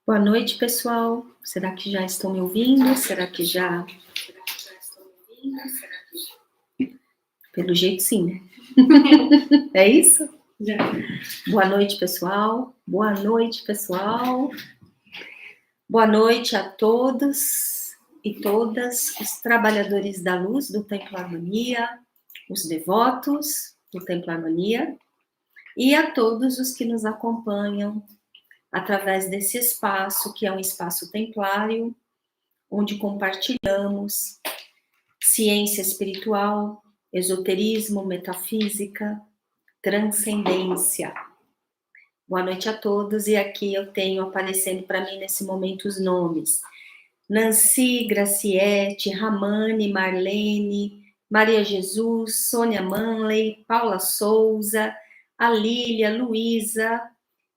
Boa noite, pessoal. Será que já estão me ouvindo? Será que já... Pelo jeito, sim, né? É isso? Já. Boa noite, pessoal. Boa noite, pessoal. Boa noite a todos e todas os trabalhadores da luz do Templo Harmonia, os devotos do Templo Harmonia e a todos os que nos acompanham através desse espaço, que é um espaço templário, onde compartilhamos ciência espiritual, esoterismo, metafísica, transcendência. Boa noite a todos, e aqui eu tenho aparecendo para mim nesse momento os nomes: Nancy, Graciete, Ramane, Marlene, Maria Jesus, Sônia Manley, Paula Souza, a Lília, Luísa,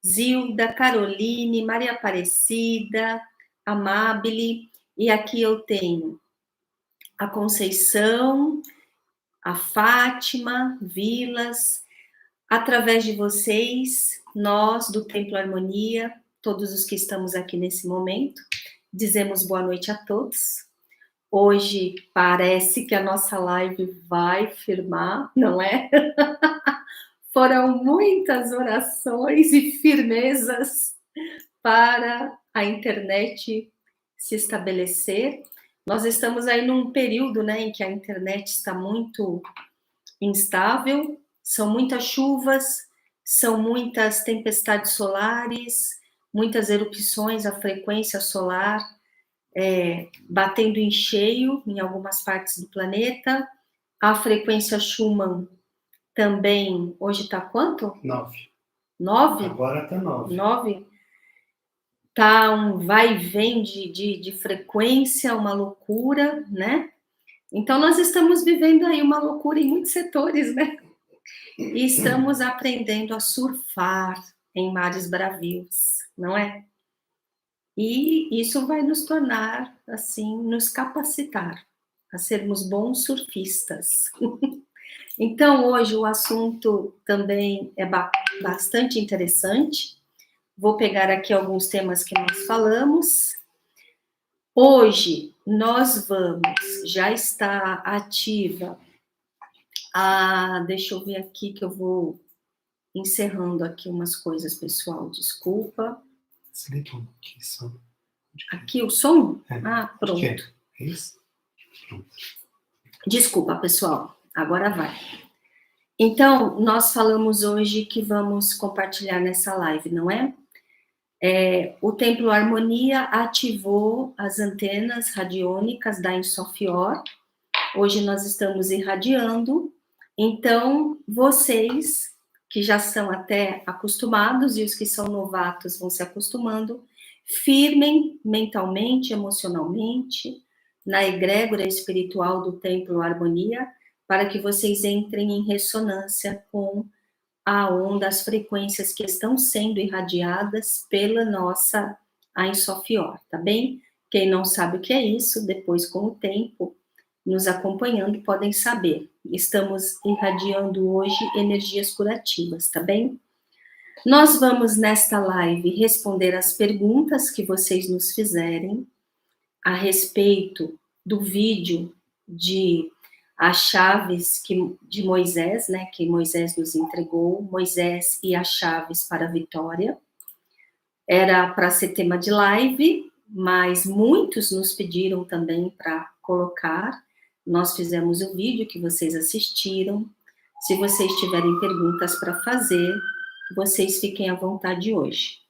Zilda, Caroline, Maria Aparecida, Amabile, e aqui eu tenho a Conceição, a Fátima, Vilas. Através de vocês, nós do Templo Harmonia, todos os que estamos aqui nesse momento, dizemos boa noite a todos. Hoje parece que a nossa live vai firmar, não é? Foram muitas orações e firmezas para a internet se estabelecer. Nós estamos aí num período, né, em que a internet está muito instável, são muitas chuvas, são muitas tempestades solares, muitas erupções, a frequência solar batendo em cheio em algumas partes do planeta. A frequência Schumann também, hoje está quanto? 9. 9? Agora está 9. 9? Tá um vai e vem de frequência, uma loucura, né? Então, nós estamos vivendo aí uma loucura em muitos setores, né? E estamos aprendendo a surfar em mares bravios, não é? E isso vai nos tornar, assim, nos capacitar a sermos bons surfistas. Então, hoje o assunto também é bastante interessante. Vou pegar aqui alguns temas que nós falamos. Hoje nós vamos, já está ativa deixa eu ver aqui que eu vou encerrando aqui umas coisas, pessoal, desculpa. Desliga aqui só. Aqui o som? É. Pronto. É isso? Pronto. Desculpa, pessoal, agora vai. Então, nós falamos hoje que vamos compartilhar nessa live, não é? O Templo Harmonia ativou as antenas radiônicas da Ensofior. Hoje nós estamos irradiando. Então, vocês que já são até acostumados e os que são novatos vão se acostumando, firmem mentalmente, emocionalmente, na egrégora espiritual do Templo Harmonia, para que vocês entrem em ressonância com a onda, as frequências que estão sendo irradiadas pela nossa Ein Sofior, tá bem? Quem não sabe o que é isso, depois com o tempo, nos acompanhando, podem saber. Estamos irradiando hoje energias curativas, tá bem? Nós vamos, nesta live, responder as perguntas que vocês nos fizerem a respeito do vídeo de as chaves de Moisés, né, que Moisés nos entregou, Moisés e as chaves para a vitória. Era para ser tema de live, mas muitos nos pediram também para colocar. Nós fizemos o vídeo que vocês assistiram. Se vocês tiverem perguntas para fazer, vocês fiquem à vontade hoje.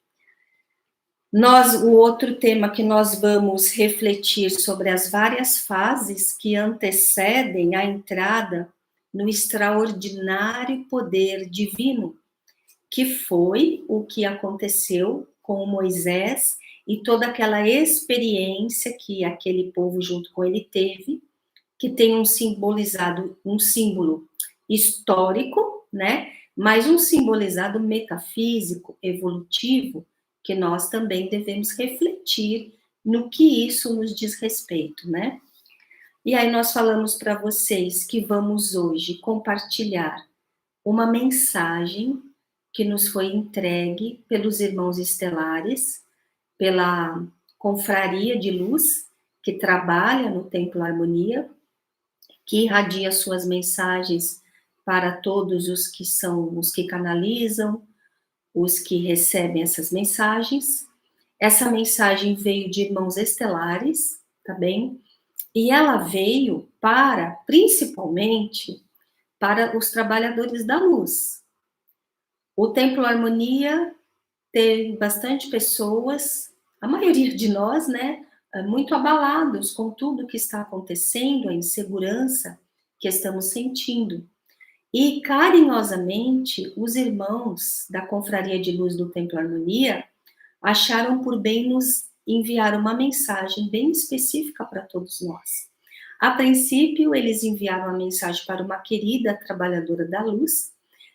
O outro tema que nós vamos refletir sobre as várias fases que antecedem a entrada no extraordinário poder divino, que foi o que aconteceu com Moisés e toda aquela experiência que aquele povo junto com ele teve, que tem um símbolo histórico, né? Mas um simbolizado metafísico, evolutivo, que nós também devemos refletir no que isso nos diz respeito, né? E aí nós falamos para vocês que vamos hoje compartilhar uma mensagem que nos foi entregue pelos irmãos estelares, pela Confraria de Luz, que trabalha no Templo Harmonia, que irradia suas mensagens para todos os que são os que canalizam, os que recebem essas mensagens. Essa mensagem veio de irmãos estelares, tá bem? E ela veio para, principalmente, para os trabalhadores da luz. O Templo Harmonia tem bastante pessoas, a maioria de nós, né, muito abalados com tudo que está acontecendo, a insegurança que estamos sentindo. E, carinhosamente, os irmãos da Confraria de Luz do Templo Harmonia acharam por bem nos enviar uma mensagem bem específica para todos nós. A princípio, eles enviaram a mensagem para uma querida trabalhadora da luz,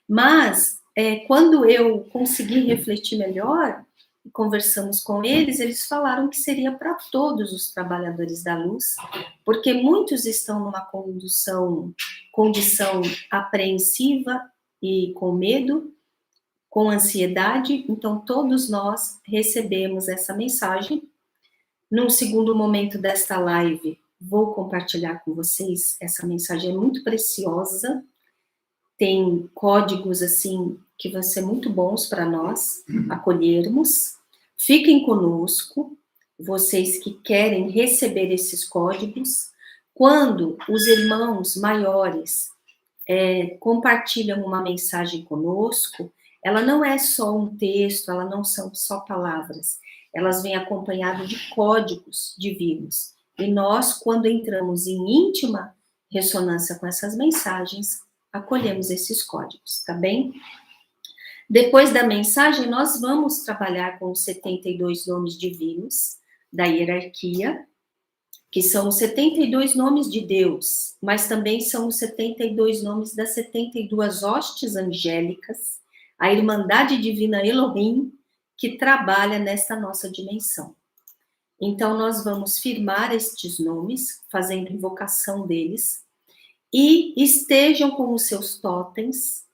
mas quando eu consegui refletir melhor, conversamos com eles, eles falaram que seria para todos os trabalhadores da luz, porque muitos estão numa condição apreensiva e com medo, com ansiedade, então todos nós recebemos essa mensagem. Num segundo momento desta live, vou compartilhar com vocês, essa mensagem é muito preciosa, tem códigos, assim, que vão ser muito bons para nós acolhermos. Fiquem conosco, vocês que querem receber esses códigos. Quando os irmãos maiores compartilham uma mensagem conosco, ela não é só um texto, ela não são só palavras, elas vêm acompanhadas de códigos divinos. E nós, quando entramos em íntima ressonância com essas mensagens, acolhemos esses códigos, tá bem? Depois da mensagem, nós vamos trabalhar com os 72 nomes divinos da hierarquia, que são os 72 nomes de Deus, mas também são os 72 nomes das 72 hostes angélicas, a Irmandade Divina Elohim, que trabalha nesta nossa dimensão. Então, nós vamos firmar estes nomes, fazendo invocação deles, e estejam com os seus totens,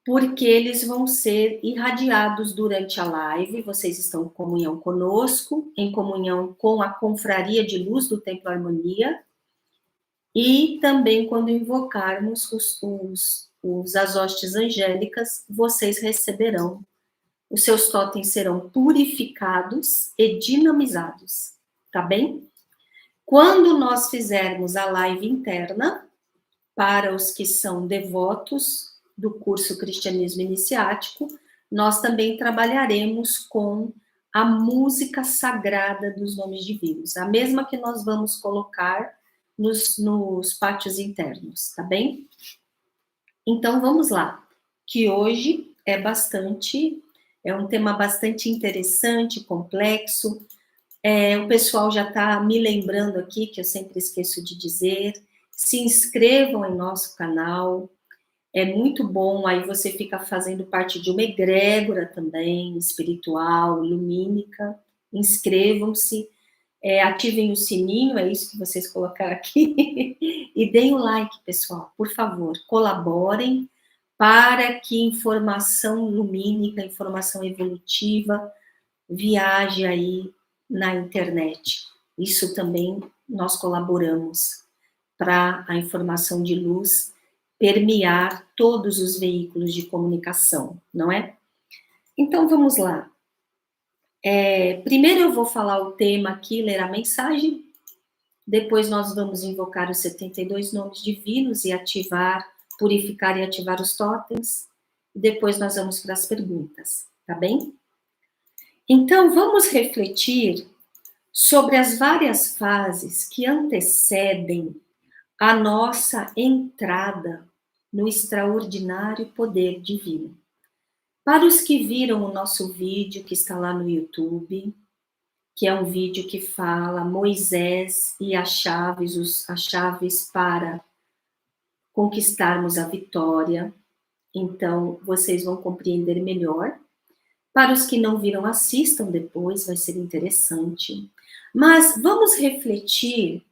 porque eles vão ser irradiados durante a live. Vocês estão em comunhão conosco, em comunhão com a Confraria de Luz do Templo Harmonia, e também quando invocarmos as hostes angélicas, vocês receberão, os seus totens serão purificados e dinamizados, tá bem? Quando nós fizermos a live interna, para os que são devotos do curso Cristianismo Iniciático, nós também trabalharemos com a música sagrada dos nomes divinos, a mesma que nós vamos colocar nos pátios internos, tá bem? Então, vamos lá, que hoje é um tema bastante interessante, complexo. O pessoal já está me lembrando aqui, que eu sempre esqueço de dizer, se inscrevam em nosso canal, é muito bom, aí você fica fazendo parte de uma egrégora também, espiritual, lumínica, inscrevam-se, ativem o sininho, é isso que vocês colocaram aqui, e deem o like, pessoal, por favor, colaborem para que informação lumínica, informação evolutiva viaje aí na internet. Isso também nós colaboramos para a informação de luz permear todos os veículos de comunicação, não é? Então, vamos lá. Primeiro eu vou falar o tema aqui, ler a mensagem, depois nós vamos invocar os 72 nomes divinos e purificar e ativar os totens, e depois nós vamos para as perguntas, tá bem? Então, vamos refletir sobre as várias fases que antecedem a nossa entrada no extraordinário poder divino. Para os que viram o nosso vídeo que está lá no YouTube, que é um vídeo que fala Moisés e as chaves para conquistarmos a vitória, então vocês vão compreender melhor. Para os que não viram, assistam depois, vai ser interessante. Mas vamos refletir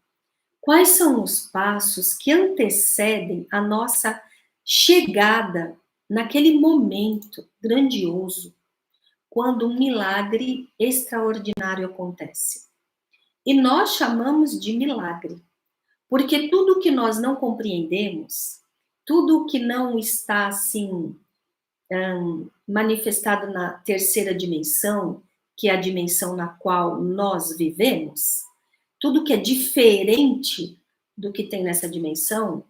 quais são os passos que antecedem a nossa chegada naquele momento grandioso, quando um milagre extraordinário acontece. E nós chamamos de milagre, porque tudo que nós não compreendemos, tudo que não está assim manifestado na terceira dimensão, que é a dimensão na qual nós vivemos, tudo que é diferente do que tem nessa dimensão,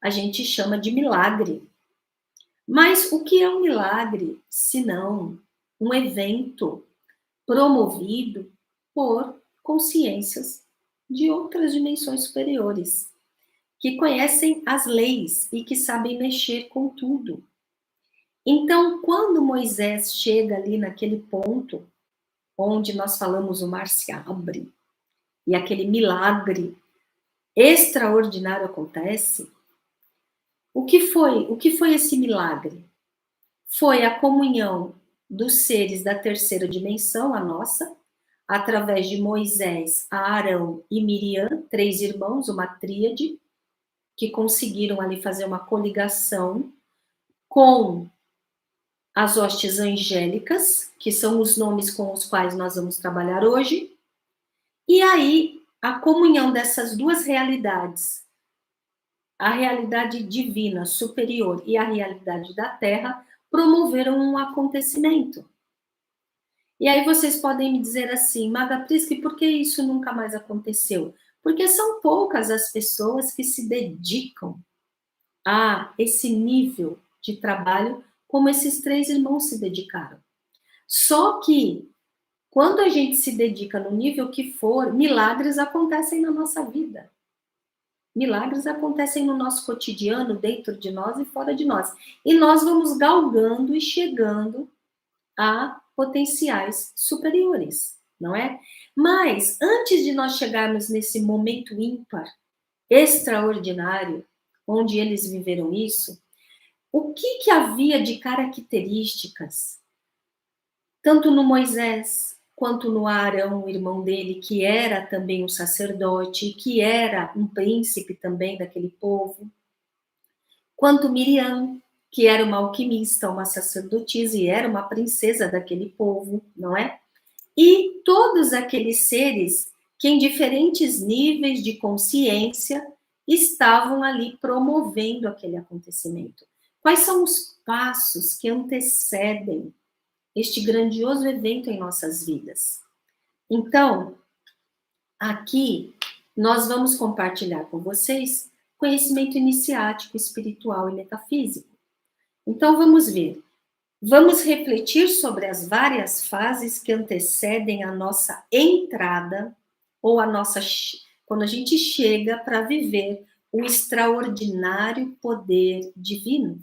a gente chama de milagre. Mas o que é um milagre, se não um evento promovido por consciências de outras dimensões superiores, que conhecem as leis e que sabem mexer com tudo? Então, quando Moisés chega ali naquele ponto onde nós falamos o mar se abre e aquele milagre extraordinário acontece, o que foi esse milagre? Foi a comunhão dos seres da terceira dimensão, a nossa, através de Moisés, Arão e Miriam, 3 irmãos, uma tríade, que conseguiram ali fazer uma coligação com as hostes angélicas, que são os nomes com os quais nós vamos trabalhar hoje. E aí, a comunhão dessas duas realidades, a realidade divina superior e a realidade da Terra, promoveram um acontecimento. E aí vocês podem me dizer assim, Maga Prisca, por que isso nunca mais aconteceu? Porque são poucas as pessoas que se dedicam a esse nível de trabalho como esses 3 irmãos se dedicaram. Só que, quando a gente se dedica no nível que for, milagres acontecem na nossa vida. Milagres acontecem no nosso cotidiano, dentro de nós e fora de nós. E nós vamos galgando e chegando a potenciais superiores, não é? Mas, antes de nós chegarmos nesse momento ímpar, extraordinário, onde eles viveram isso, o que havia de características, tanto no Moisés, quanto no Arão, o irmão dele, que era também um sacerdote, que era um príncipe também daquele povo, quanto Miriam, que era uma alquimista, uma sacerdotisa, e era uma princesa daquele povo, não é? E todos aqueles seres que em diferentes níveis de consciência estavam ali promovendo aquele acontecimento. Quais são os passos que antecedem este grandioso evento em nossas vidas? Então, aqui nós vamos compartilhar com vocês conhecimento iniciático, espiritual e metafísico. Então, vamos ver. Vamos refletir sobre as várias fases que antecedem a nossa entrada, ou a nossa, quando a gente chega para viver o extraordinário poder divino.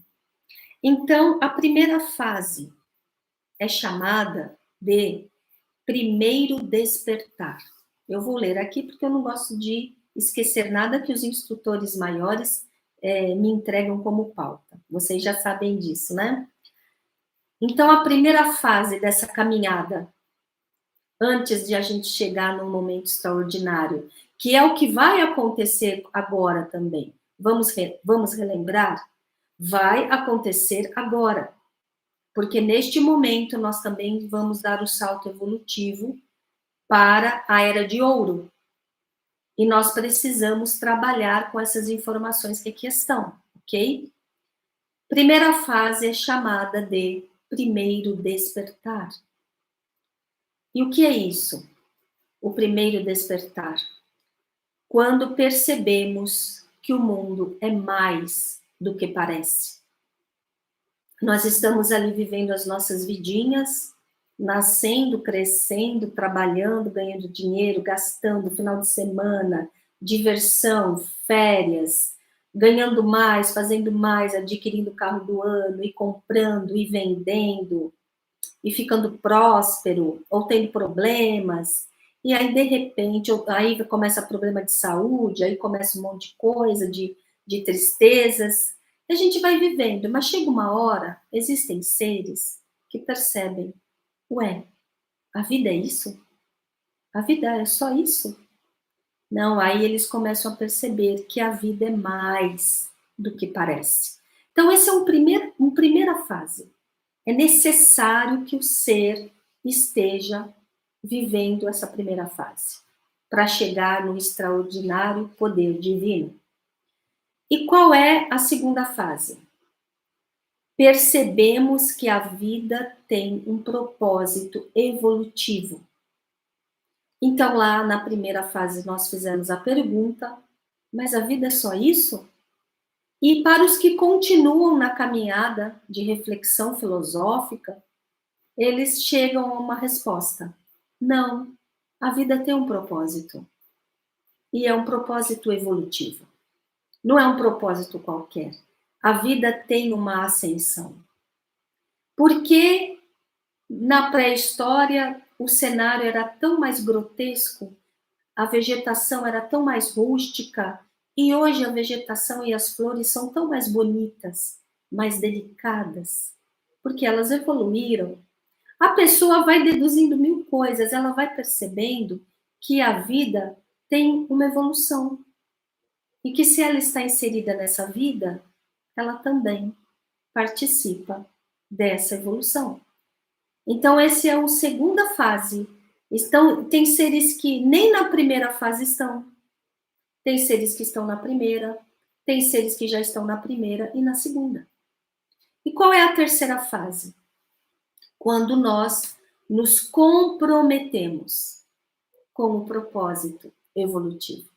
Então, a primeira fase é chamada de primeiro despertar. Eu vou ler aqui porque eu não gosto de esquecer nada que os instrutores maiores me entregam como pauta. Vocês já sabem disso, né? Então, a primeira fase dessa caminhada, antes de a gente chegar num momento extraordinário, que é o que vai acontecer agora também. Vamos relembrar? Vai acontecer agora. Porque neste momento nós também vamos dar o salto evolutivo para a Era de Ouro. E nós precisamos trabalhar com essas informações que aqui estão, ok? Primeira fase é chamada de primeiro despertar. E o que é isso? O primeiro despertar. Quando percebemos que o mundo é mais do que parece. Nós estamos ali vivendo as nossas vidinhas, nascendo, crescendo, trabalhando, ganhando dinheiro, gastando, final de semana, diversão, férias, ganhando mais, fazendo mais, adquirindo o carro do ano, e comprando, e vendendo, e ficando próspero, ou tendo problemas, e aí, de repente, aí começa problema de saúde, aí começa um monte de coisa, de tristezas. A gente vai vivendo, mas chega uma hora, existem seres que percebem, ué, a vida é isso? A vida é só isso? Não, aí eles começam a perceber que a vida é mais do que parece. Então, esse é uma primeira fase. É necessário que o ser esteja vivendo essa primeira fase, para chegar no extraordinário poder divino. E qual é a segunda fase? Percebemos que a vida tem um propósito evolutivo. Então, lá na primeira fase, nós fizemos a pergunta, mas a vida é só isso? E para os que continuam na caminhada de reflexão filosófica, eles chegam a uma resposta. Não, a vida tem um propósito. E é um propósito evolutivo. Não é um propósito qualquer. A vida tem uma ascensão. Porque na pré-história o cenário era tão mais grotesco, a vegetação era tão mais rústica, e hoje a vegetação e as flores são tão mais bonitas, mais delicadas, porque elas evoluíram. A pessoa vai deduzindo mil coisas, ela vai percebendo que a vida tem uma evolução. E que se ela está inserida nessa vida, ela também participa dessa evolução. Então, essa é a segunda fase. Tem seres que nem na primeira fase estão. Tem seres que estão na primeira, tem seres que já estão na primeira e na segunda. E qual é a terceira fase? Quando nós nos comprometemos com o propósito evolutivo.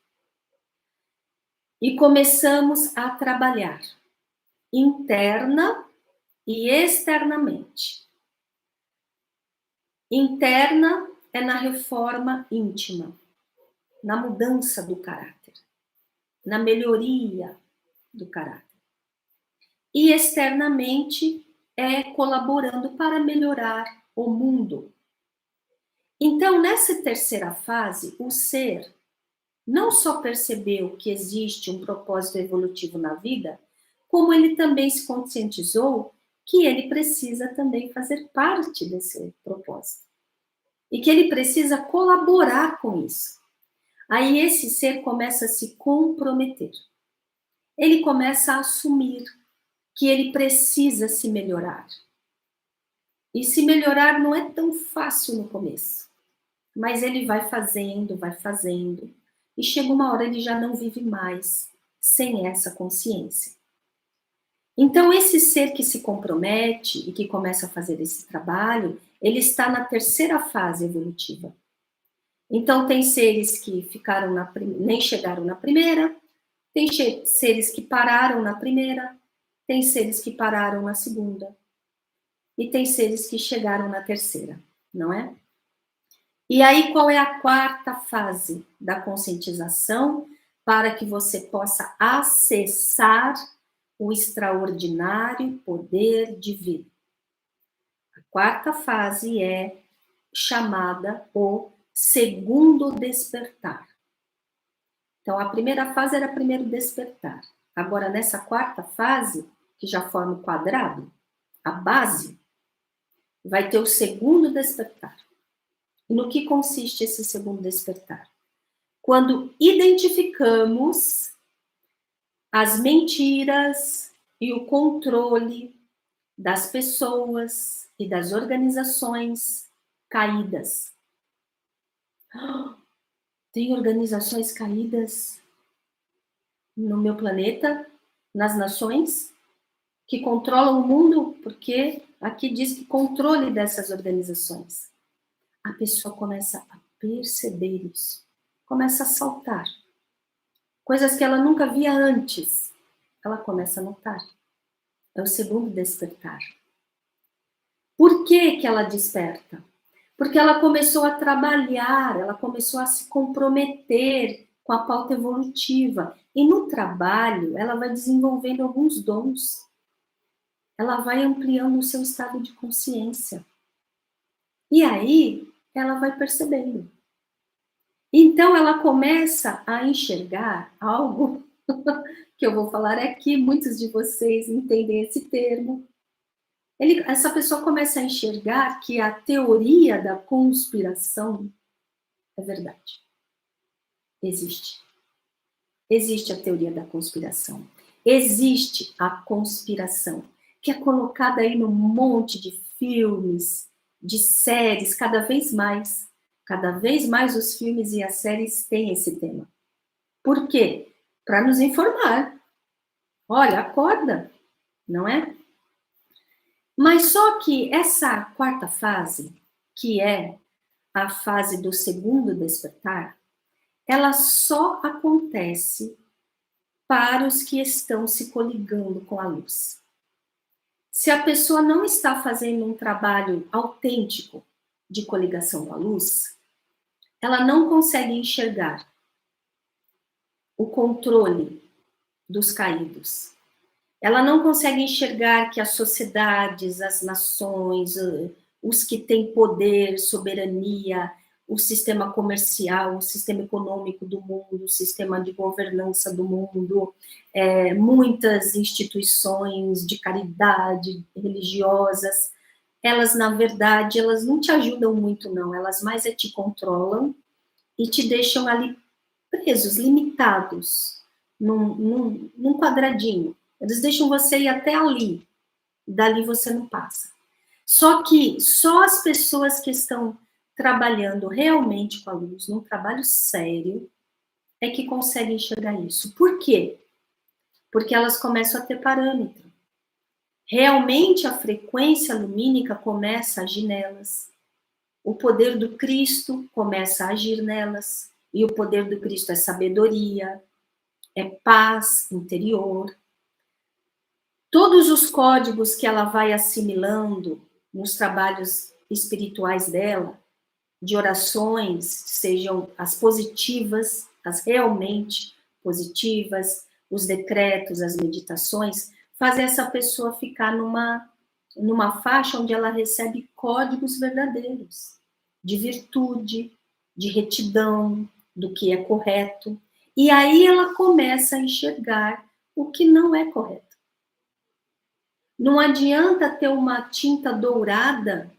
E começamos a trabalhar interna e externamente. Interna é na reforma íntima, na mudança do caráter, na melhoria do caráter. E externamente é colaborando para melhorar o mundo. Então, nessa terceira fase, o ser não só percebeu que existe um propósito evolutivo na vida, como ele também se conscientizou que ele precisa também fazer parte desse propósito. E que ele precisa colaborar com isso. Aí esse ser começa a se comprometer. Ele começa a assumir que ele precisa se melhorar. E se melhorar não é tão fácil no começo. Mas ele vai fazendo. E chega uma hora ele já não vive mais sem essa consciência. Então, esse ser que se compromete e que começa a fazer esse trabalho, ele está na terceira fase evolutiva. Então, tem seres que ficaram nem chegaram na primeira, tem seres que pararam na primeira, tem seres que pararam na segunda, e tem seres que chegaram na terceira, não é? E aí, qual é a quarta fase da conscientização para que você possa acessar o extraordinário poder divino? A quarta fase é chamada o segundo despertar. Então, a primeira fase era primeiro despertar. Agora, nessa quarta fase, que já forma o quadrado, a base, vai ter o segundo despertar. E no que consiste esse segundo despertar? Quando identificamos as mentiras e o controle das pessoas e das organizações caídas. Tem organizações caídas no meu planeta, nas nações, que controlam o mundo, porque aqui diz que controle dessas organizações. A pessoa começa a perceber isso, começa a saltar. Coisas que ela nunca via antes, ela começa a notar. É o segundo despertar. Por que que ela desperta? Porque ela começou a trabalhar, ela começou a se comprometer com a pauta evolutiva. E no trabalho, ela vai desenvolvendo alguns dons. Ela vai ampliando o seu estado de consciência. E aí, ela vai percebendo. Então, ela começa a enxergar algo que eu vou falar aqui, muitos de vocês entendem esse termo. Essa pessoa começa a enxergar que a teoria da conspiração é verdade. Existe. Existe a teoria da conspiração. Existe a conspiração, que é colocada aí num monte de filmes, de séries, cada vez mais os filmes e as séries têm esse tema. Por quê? Para nos informar. Olha, acorda, não é? Mas só que essa quarta fase, que é a fase do segundo despertar, ela só acontece para os que estão se coligando com a luz. Se a pessoa não está fazendo um trabalho autêntico de coligação com a luz, ela não consegue enxergar o controle dos caídos. Ela não consegue enxergar que as sociedades, as nações, os que têm poder, soberania, o sistema comercial, o sistema econômico do mundo, o sistema de governança do mundo, muitas instituições de caridade religiosas, elas, na verdade, elas não te ajudam muito, não. Elas mais te controlam e te deixam ali presos, limitados, num quadradinho. Eles deixam você ir até ali, dali você não passa. Só que só as pessoas que estão trabalhando realmente com a luz, num trabalho sério, é que conseguem enxergar isso. Por quê? Porque elas começam a ter parâmetro. Realmente a frequência lumínica começa a agir nelas. O poder do Cristo começa a agir nelas. E o poder do Cristo é sabedoria, é paz interior. Todos os códigos que ela vai assimilando nos trabalhos espirituais dela, de orações, sejam as positivas, as realmente positivas, os decretos, as meditações, fazem essa pessoa ficar numa faixa onde ela recebe códigos verdadeiros, de virtude, de retidão, do que é correto. E aí ela começa a enxergar o que não é correto. Não adianta ter uma tinta dourada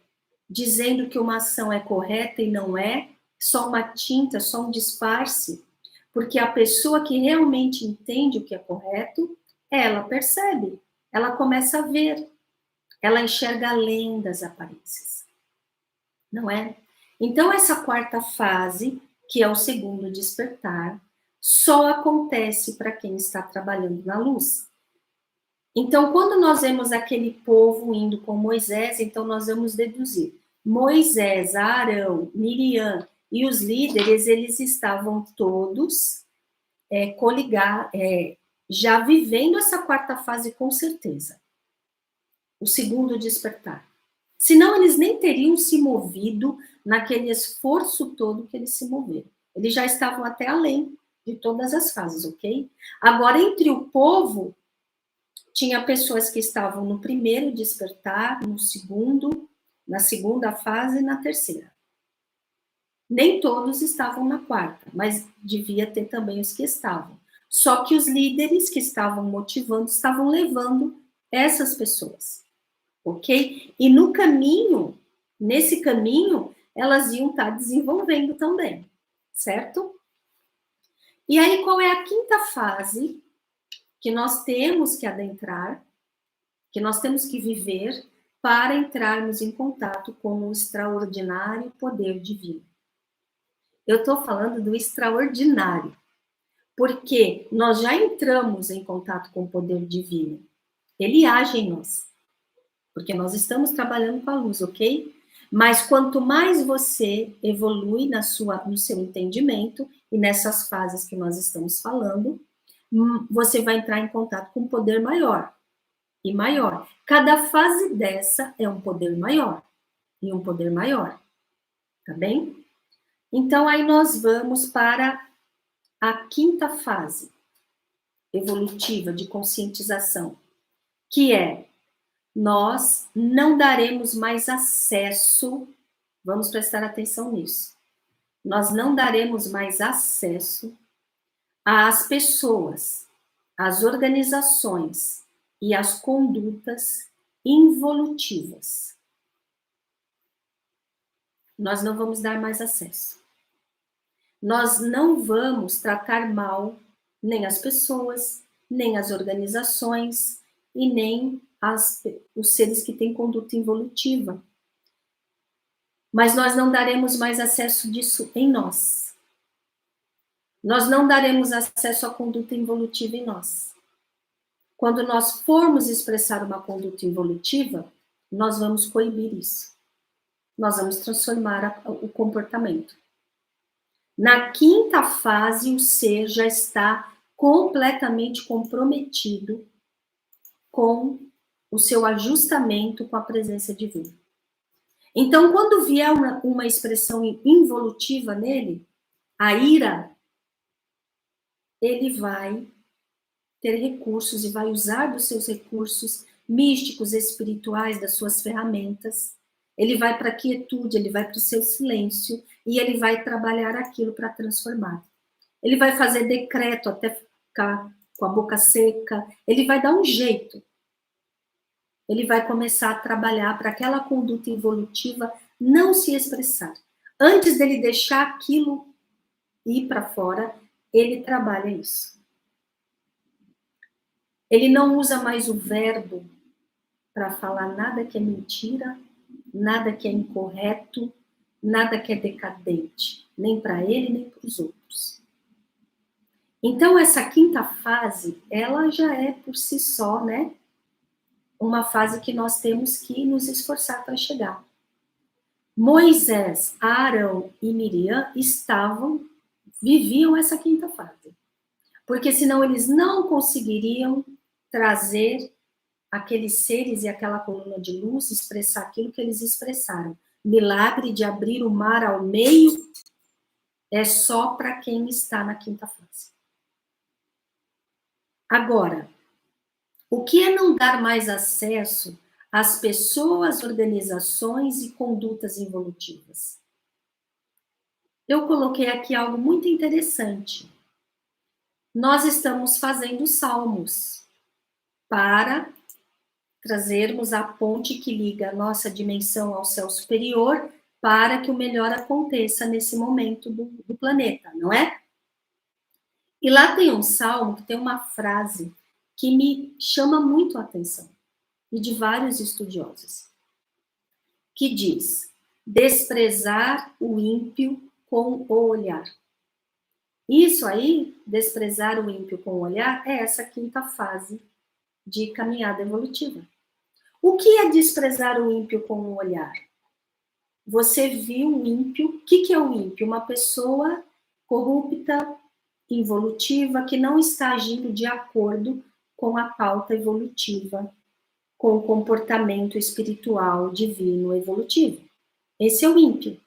dizendo que uma ação é correta e não é, só uma tinta, só um disfarce, porque a pessoa que realmente entende o que é correto, ela percebe, ela começa a ver, ela enxerga além das aparências, não é? Então, essa quarta fase, que é o segundo despertar, só acontece para quem está trabalhando na luz. Então, quando nós vemos aquele povo indo com Moisés, então nós vamos deduzir. Moisés, Arão, Miriam e os líderes, eles estavam todos coligados, já vivendo essa quarta fase com certeza. O segundo despertar. Senão eles nem teriam se movido naquele esforço todo que eles se moveram. Eles já estavam até além de todas as fases, ok? Agora, entre o povo, tinha pessoas que estavam no primeiro despertar, no segundo, na segunda fase e na terceira. Nem todos estavam na quarta, mas devia ter também os que estavam. Só que os líderes que estavam motivando, estavam levando essas pessoas, ok? E no caminho, nesse caminho, elas iam estar desenvolvendo também, certo? E aí, qual é a quinta fase que nós temos que adentrar, que nós temos que viver para entrarmos em contato com o extraordinário poder divino? Eu estou falando do extraordinário, porque nós já entramos em contato com o poder divino. Ele age em nós, porque nós estamos trabalhando com a luz, ok? Mas quanto mais você evolui no seu entendimento e nessas fases que nós estamos falando, você vai entrar em contato com um poder maior e maior. Cada fase dessa é um poder maior e um poder maior, tá bem? Então, aí nós vamos para a quinta fase evolutiva de conscientização, que é: nós não daremos mais acesso, vamos prestar atenção nisso, nós não daremos mais acesso às pessoas, às organizações e às condutas involutivas. Nós não vamos dar mais acesso. Nós não vamos tratar mal nem as pessoas, nem as organizações e nem os seres que têm conduta involutiva. Mas nós não daremos mais acesso disso em nós. Nós não daremos acesso à conduta involutiva em nós. Quando nós formos expressar uma conduta involutiva, nós vamos coibir isso. Nós vamos transformar o comportamento. Na quinta fase, o ser já está completamente comprometido com o seu ajustamento com a presença divina. Então, quando vier uma expressão involutiva nele, a ira, ele vai ter recursos e vai usar dos seus recursos místicos, espirituais, das suas ferramentas. Ele vai para a quietude, ele vai para o seu silêncio e ele vai trabalhar aquilo para transformar. Ele vai fazer decreto até ficar com a boca seca, ele vai dar um jeito. Ele vai começar a trabalhar para aquela conduta involutiva não se expressar. Antes dele deixar aquilo ir para fora, ele trabalha isso. Ele não usa mais o verbo para falar nada que é mentira, nada que é incorreto, nada que é decadente, nem para ele, nem para os outros. Então, essa quinta fase, ela já é por si só, né? Uma fase que nós temos que nos esforçar para chegar. Moisés, Arão e Miriam viviam essa quinta fase. Porque senão eles não conseguiriam trazer aqueles seres e aquela coluna de luz, expressar aquilo que eles expressaram. Milagre de abrir o mar ao meio é só para quem está na quinta fase. Agora, o que é não dar mais acesso às pessoas, organizações e condutas involutivas? Eu coloquei aqui algo muito interessante. Nós estamos fazendo salmos para trazermos a ponte que liga a nossa dimensão ao céu superior para que o melhor aconteça nesse momento do planeta, não é? E lá tem um salmo que tem uma frase que me chama muito a atenção, e de vários estudiosos, que diz: desprezar o ímpio com o olhar. Isso aí, desprezar o ímpio com o olhar, é essa quinta fase de caminhada evolutiva. O que é desprezar o ímpio com o olhar? Você viu o ímpio, o que é o ímpio? Uma pessoa corrupta, involutiva, que não está agindo de acordo com a pauta evolutiva, com o comportamento espiritual, divino, evolutivo. Esse é o ímpio.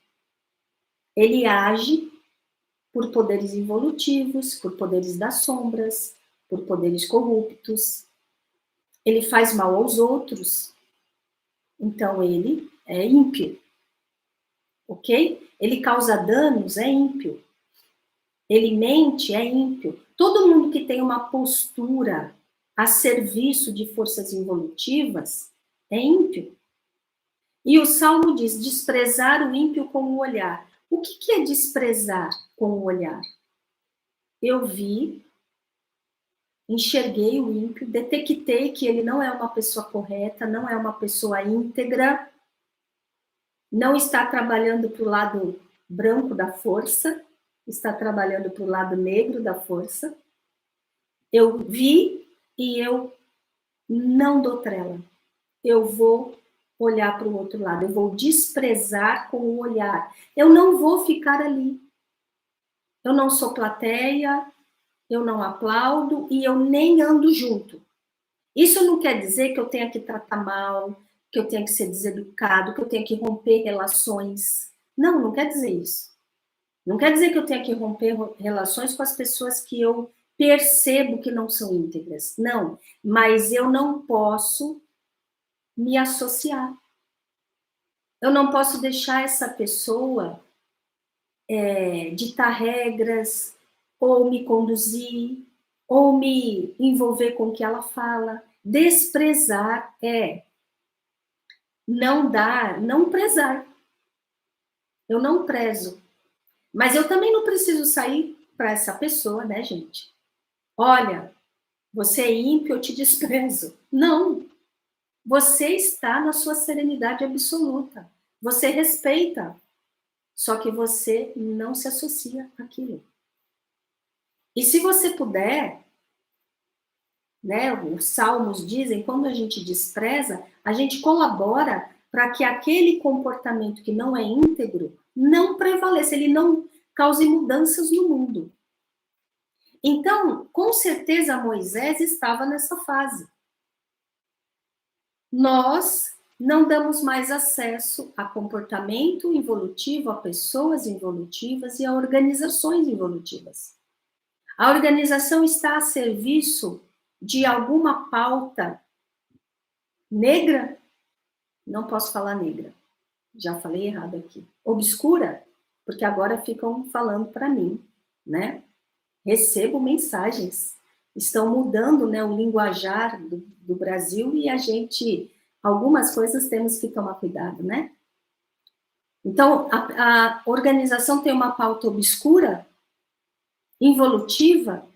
Ele age por poderes involutivos, por poderes das sombras, por poderes corruptos. Ele faz mal aos outros. Então, ele é ímpio. Ok? Ele causa danos, é ímpio. Ele mente, é ímpio. Todo mundo que tem uma postura a serviço de forças involutivas é ímpio. E o Salmo diz: desprezar o ímpio com o olhar. O que é desprezar com o olhar? Eu vi, enxerguei o ímpio, detectei que ele não é uma pessoa correta, não é uma pessoa íntegra, não está trabalhando para o lado branco da força, está trabalhando para o lado negro da força. Eu vi e eu não dou trela. Eu vou olhar para o outro lado, eu vou desprezar com o olhar. Eu não vou ficar ali. Eu não sou plateia, eu não aplaudo e eu nem ando junto. Isso não quer dizer que eu tenha que tratar mal, que eu tenha que ser deseducado, que eu tenha que romper relações. Não, não quer dizer isso. Não quer dizer que eu tenha que romper relações com as pessoas que eu percebo que não são íntegras. Não, mas eu não posso me associar. Eu não posso deixar essa pessoa ditar regras, ou me conduzir, ou me envolver com o que ela fala. Desprezar é não dar, não prezar. Eu não prezo. Mas eu também não preciso sair para essa pessoa, né, gente? Olha, você é ímpio, eu te desprezo. Não. Você está na sua serenidade absoluta. Você respeita, só que você não se associa àquilo. E se você puder, né, os salmos dizem, quando a gente despreza, a gente colabora para que aquele comportamento que não é íntegro não prevaleça, ele não cause mudanças no mundo. Então, com certeza, Moisés estava nessa fase. Nós não damos mais acesso a comportamento involutivo, a pessoas involutivas e a organizações involutivas. A organização está a serviço de alguma pauta negra? Não posso falar negra, já falei errado aqui. Obscura? Porque agora ficam falando para mim, né? Recebo mensagens, estão mudando, né, o linguajar do Brasil e a gente, algumas coisas temos que tomar cuidado, né? Então, a organização tem uma pauta obscura, involutiva,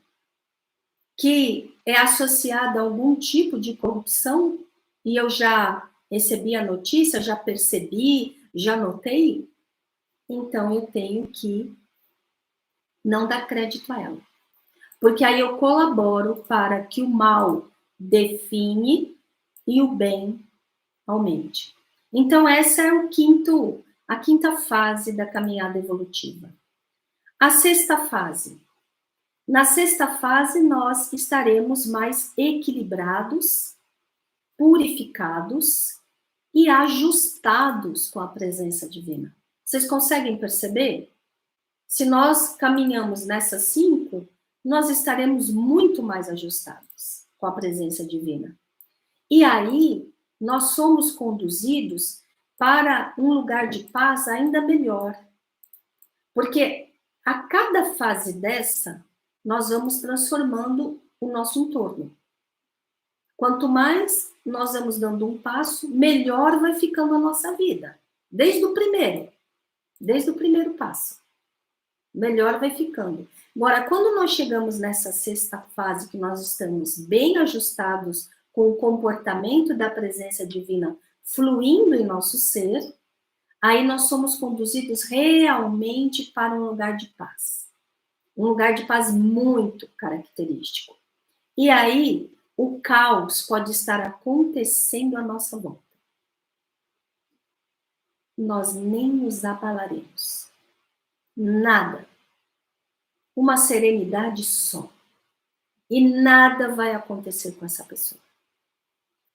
que é associada a algum tipo de corrupção, e eu já recebi a notícia, já percebi, já notei, então eu tenho que não dar crédito a ela. Porque aí eu colaboro para que o mal define e o bem aumente. Então, essa é a quinta fase da caminhada evolutiva. A sexta fase. Na sexta fase, nós estaremos mais equilibrados, purificados e ajustados com a presença divina. Vocês conseguem perceber? Se nós caminhamos nessas 5, nós estaremos muito mais ajustados com a presença divina. E aí, nós somos conduzidos para um lugar de paz ainda melhor. Porque a cada fase dessa, nós vamos transformando o nosso entorno. Quanto mais nós vamos dando um passo, melhor vai ficando a nossa vida. Desde o primeiro passo. Melhor vai ficando. Agora, quando nós chegamos nessa sexta fase, que nós estamos bem ajustados com o comportamento da presença divina fluindo em nosso ser, aí nós somos conduzidos realmente para um lugar de paz. Um lugar de paz muito característico. E aí, o caos pode estar acontecendo à nossa volta. Nós nem nos abalaremos. Nada. Uma serenidade só. E nada vai acontecer com essa pessoa.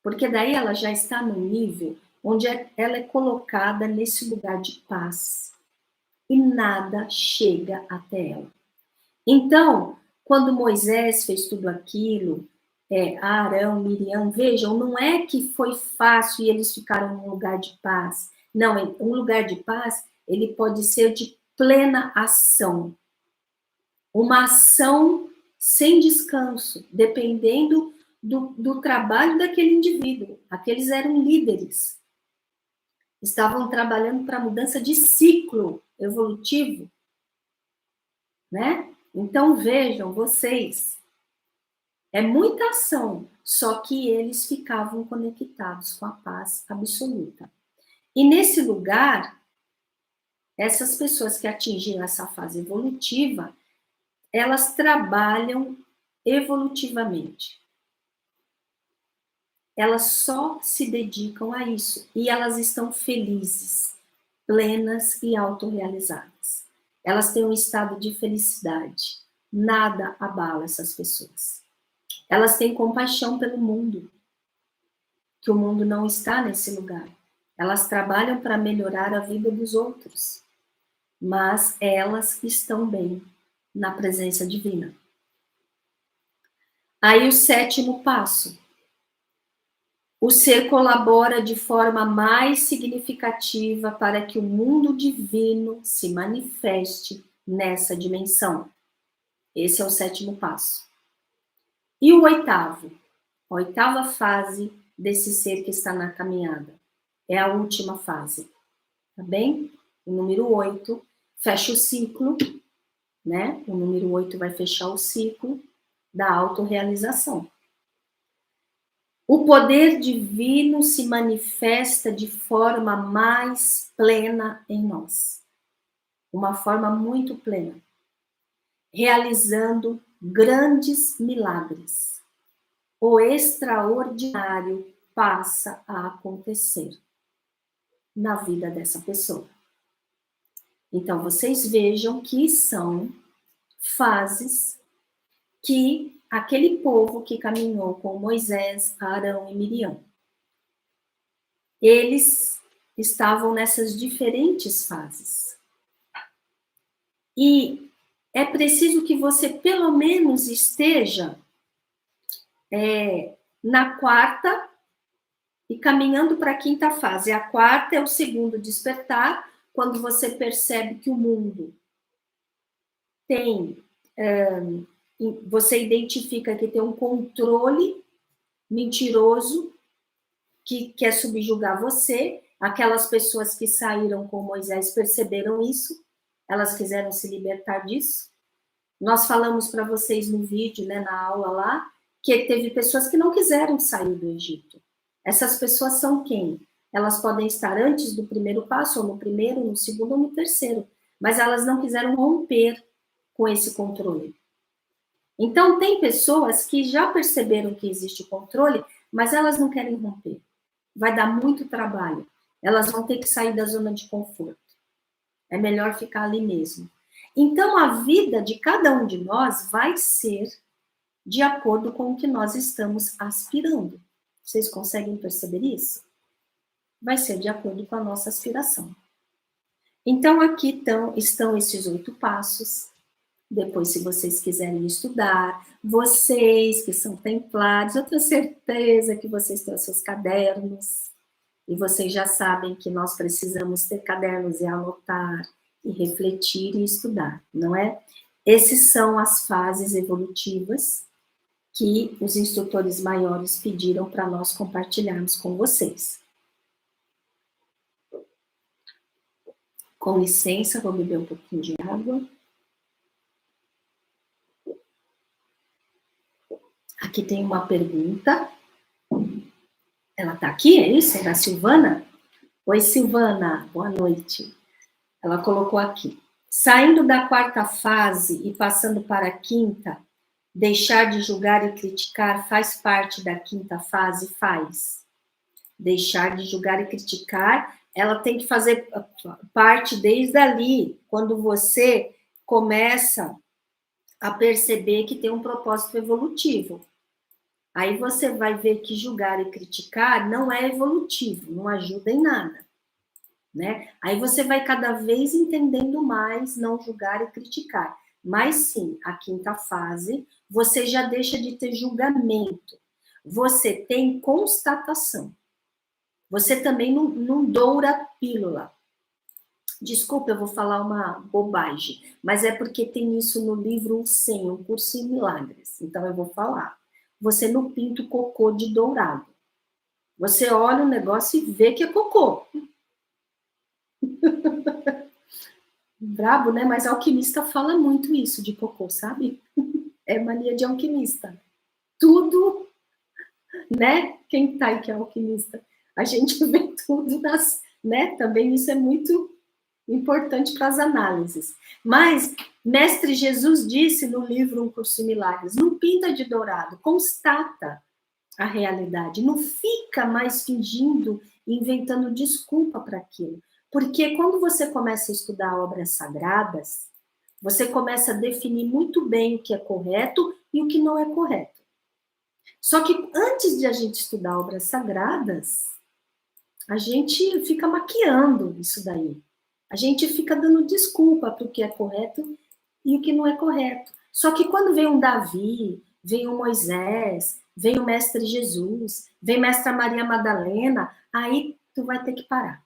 Porque daí ela já está no nível onde ela é colocada nesse lugar de paz. E nada chega até ela. Então, quando Moisés fez tudo aquilo, Arão, Miriam, vejam, não é que foi fácil e eles ficaram num lugar de paz. Não, um lugar de paz, ele pode ser de plena ação. Uma ação sem descanso, dependendo do trabalho daquele indivíduo. Aqueles eram líderes. Estavam trabalhando para mudança de ciclo evolutivo, né? Então, vejam, vocês, é muita ação, só que eles ficavam conectados com a paz absoluta. E nesse lugar, essas pessoas que atingiram essa fase evolutiva, elas trabalham evolutivamente. Elas só se dedicam a isso. E elas estão felizes, plenas e autorrealizadas. Elas têm um estado de felicidade. Nada abala essas pessoas. Elas têm compaixão pelo mundo, que o mundo não está nesse lugar. Elas trabalham para melhorar a vida dos outros, mas elas estão bem na presença divina. Aí o sétimo passo. O ser colabora de forma mais significativa para que o mundo divino se manifeste nessa dimensão. Esse é o sétimo passo. E o oitavo? A oitava fase desse ser que está na caminhada. É a última fase. Tá bem? O número 8 fecha o ciclo, né? O número 8 vai fechar o ciclo da autorrealização. o poder divino se manifesta de forma mais plena em nós. Uma forma muito plena. Realizando grandes milagres. O extraordinário passa a acontecer na vida dessa pessoa. Então, vocês vejam que são fases que aquele povo que caminhou com Moisés, Arão e Miriam, eles estavam nessas diferentes fases. E é preciso que você, pelo menos, esteja na quarta e caminhando para a quinta fase. A quarta é o segundo despertar, quando você percebe que o mundo tem... você identifica que tem um controle mentiroso que quer subjugar você. Aquelas pessoas que saíram com Moisés perceberam isso, elas quiseram se libertar disso. Nós falamos para vocês no vídeo, né, na aula lá, que teve pessoas que não quiseram sair do Egito. Essas pessoas são quem? Elas podem estar antes do primeiro passo, ou no primeiro, no segundo ou no terceiro, mas elas não quiseram romper com esse controle. Então, tem pessoas que já perceberam que existe controle, mas elas não querem romper. Vai dar muito trabalho. Elas vão ter que sair da zona de conforto. É melhor ficar ali mesmo. Então, a vida de cada um de nós vai ser de acordo com o que nós estamos aspirando. Vocês conseguem perceber isso? Vai ser de acordo com a nossa aspiração. Então, aqui estão esses 8 passos. Depois, se vocês quiserem estudar, vocês que são templários, eu tenho certeza que vocês têm os seus cadernos, e vocês já sabem que nós precisamos ter cadernos e anotar, e refletir e estudar, não é? Essas são as fases evolutivas que os instrutores maiores pediram para nós compartilharmos com vocês. Com licença, vou beber um pouquinho de água. Aqui tem uma pergunta. Ela está aqui, é isso? É da Silvana? Oi, Silvana, boa noite. Ela colocou aqui. Saindo da quarta fase e passando para a quinta, deixar de julgar e criticar faz parte da quinta fase? Faz. Deixar de julgar e criticar, ela tem que fazer parte desde ali, quando você começa a perceber que tem um propósito evolutivo. Aí você vai ver que julgar e criticar não é evolutivo, não ajuda em nada, né? Aí você vai cada vez entendendo mais não julgar e criticar. Mas sim, a quinta fase, você já deixa de ter julgamento. Você tem constatação. Você também não doura a pílula. Desculpa, eu vou falar uma bobagem, mas é porque tem isso no livro 100, Um Curso em Milagres. Então eu vou falar. Você não pinta o cocô de dourado. Você olha o negócio e vê que é cocô. Brabo, né? Mas alquimista fala muito isso de cocô, sabe? É mania de alquimista. Tudo, né? Quem tá aí que é alquimista? A gente vê tudo nas, né? Também isso é muito importante para as análises. Mas Mestre Jesus disse no livro Um Curso em Milagres, não pinta de dourado, constata a realidade, não fica mais fingindo, inventando desculpa para aquilo. Porque quando você começa a estudar obras sagradas, você começa a definir muito bem o que é correto e o que não é correto. Só que antes de a gente estudar obras sagradas, a gente fica maquiando isso daí. A gente fica dando desculpa para o que é correto e o que não é correto. Só que quando vem um Davi, vem um Moisés, vem o Mestre Jesus, vem Mestra Maria Madalena, aí tu vai ter que parar.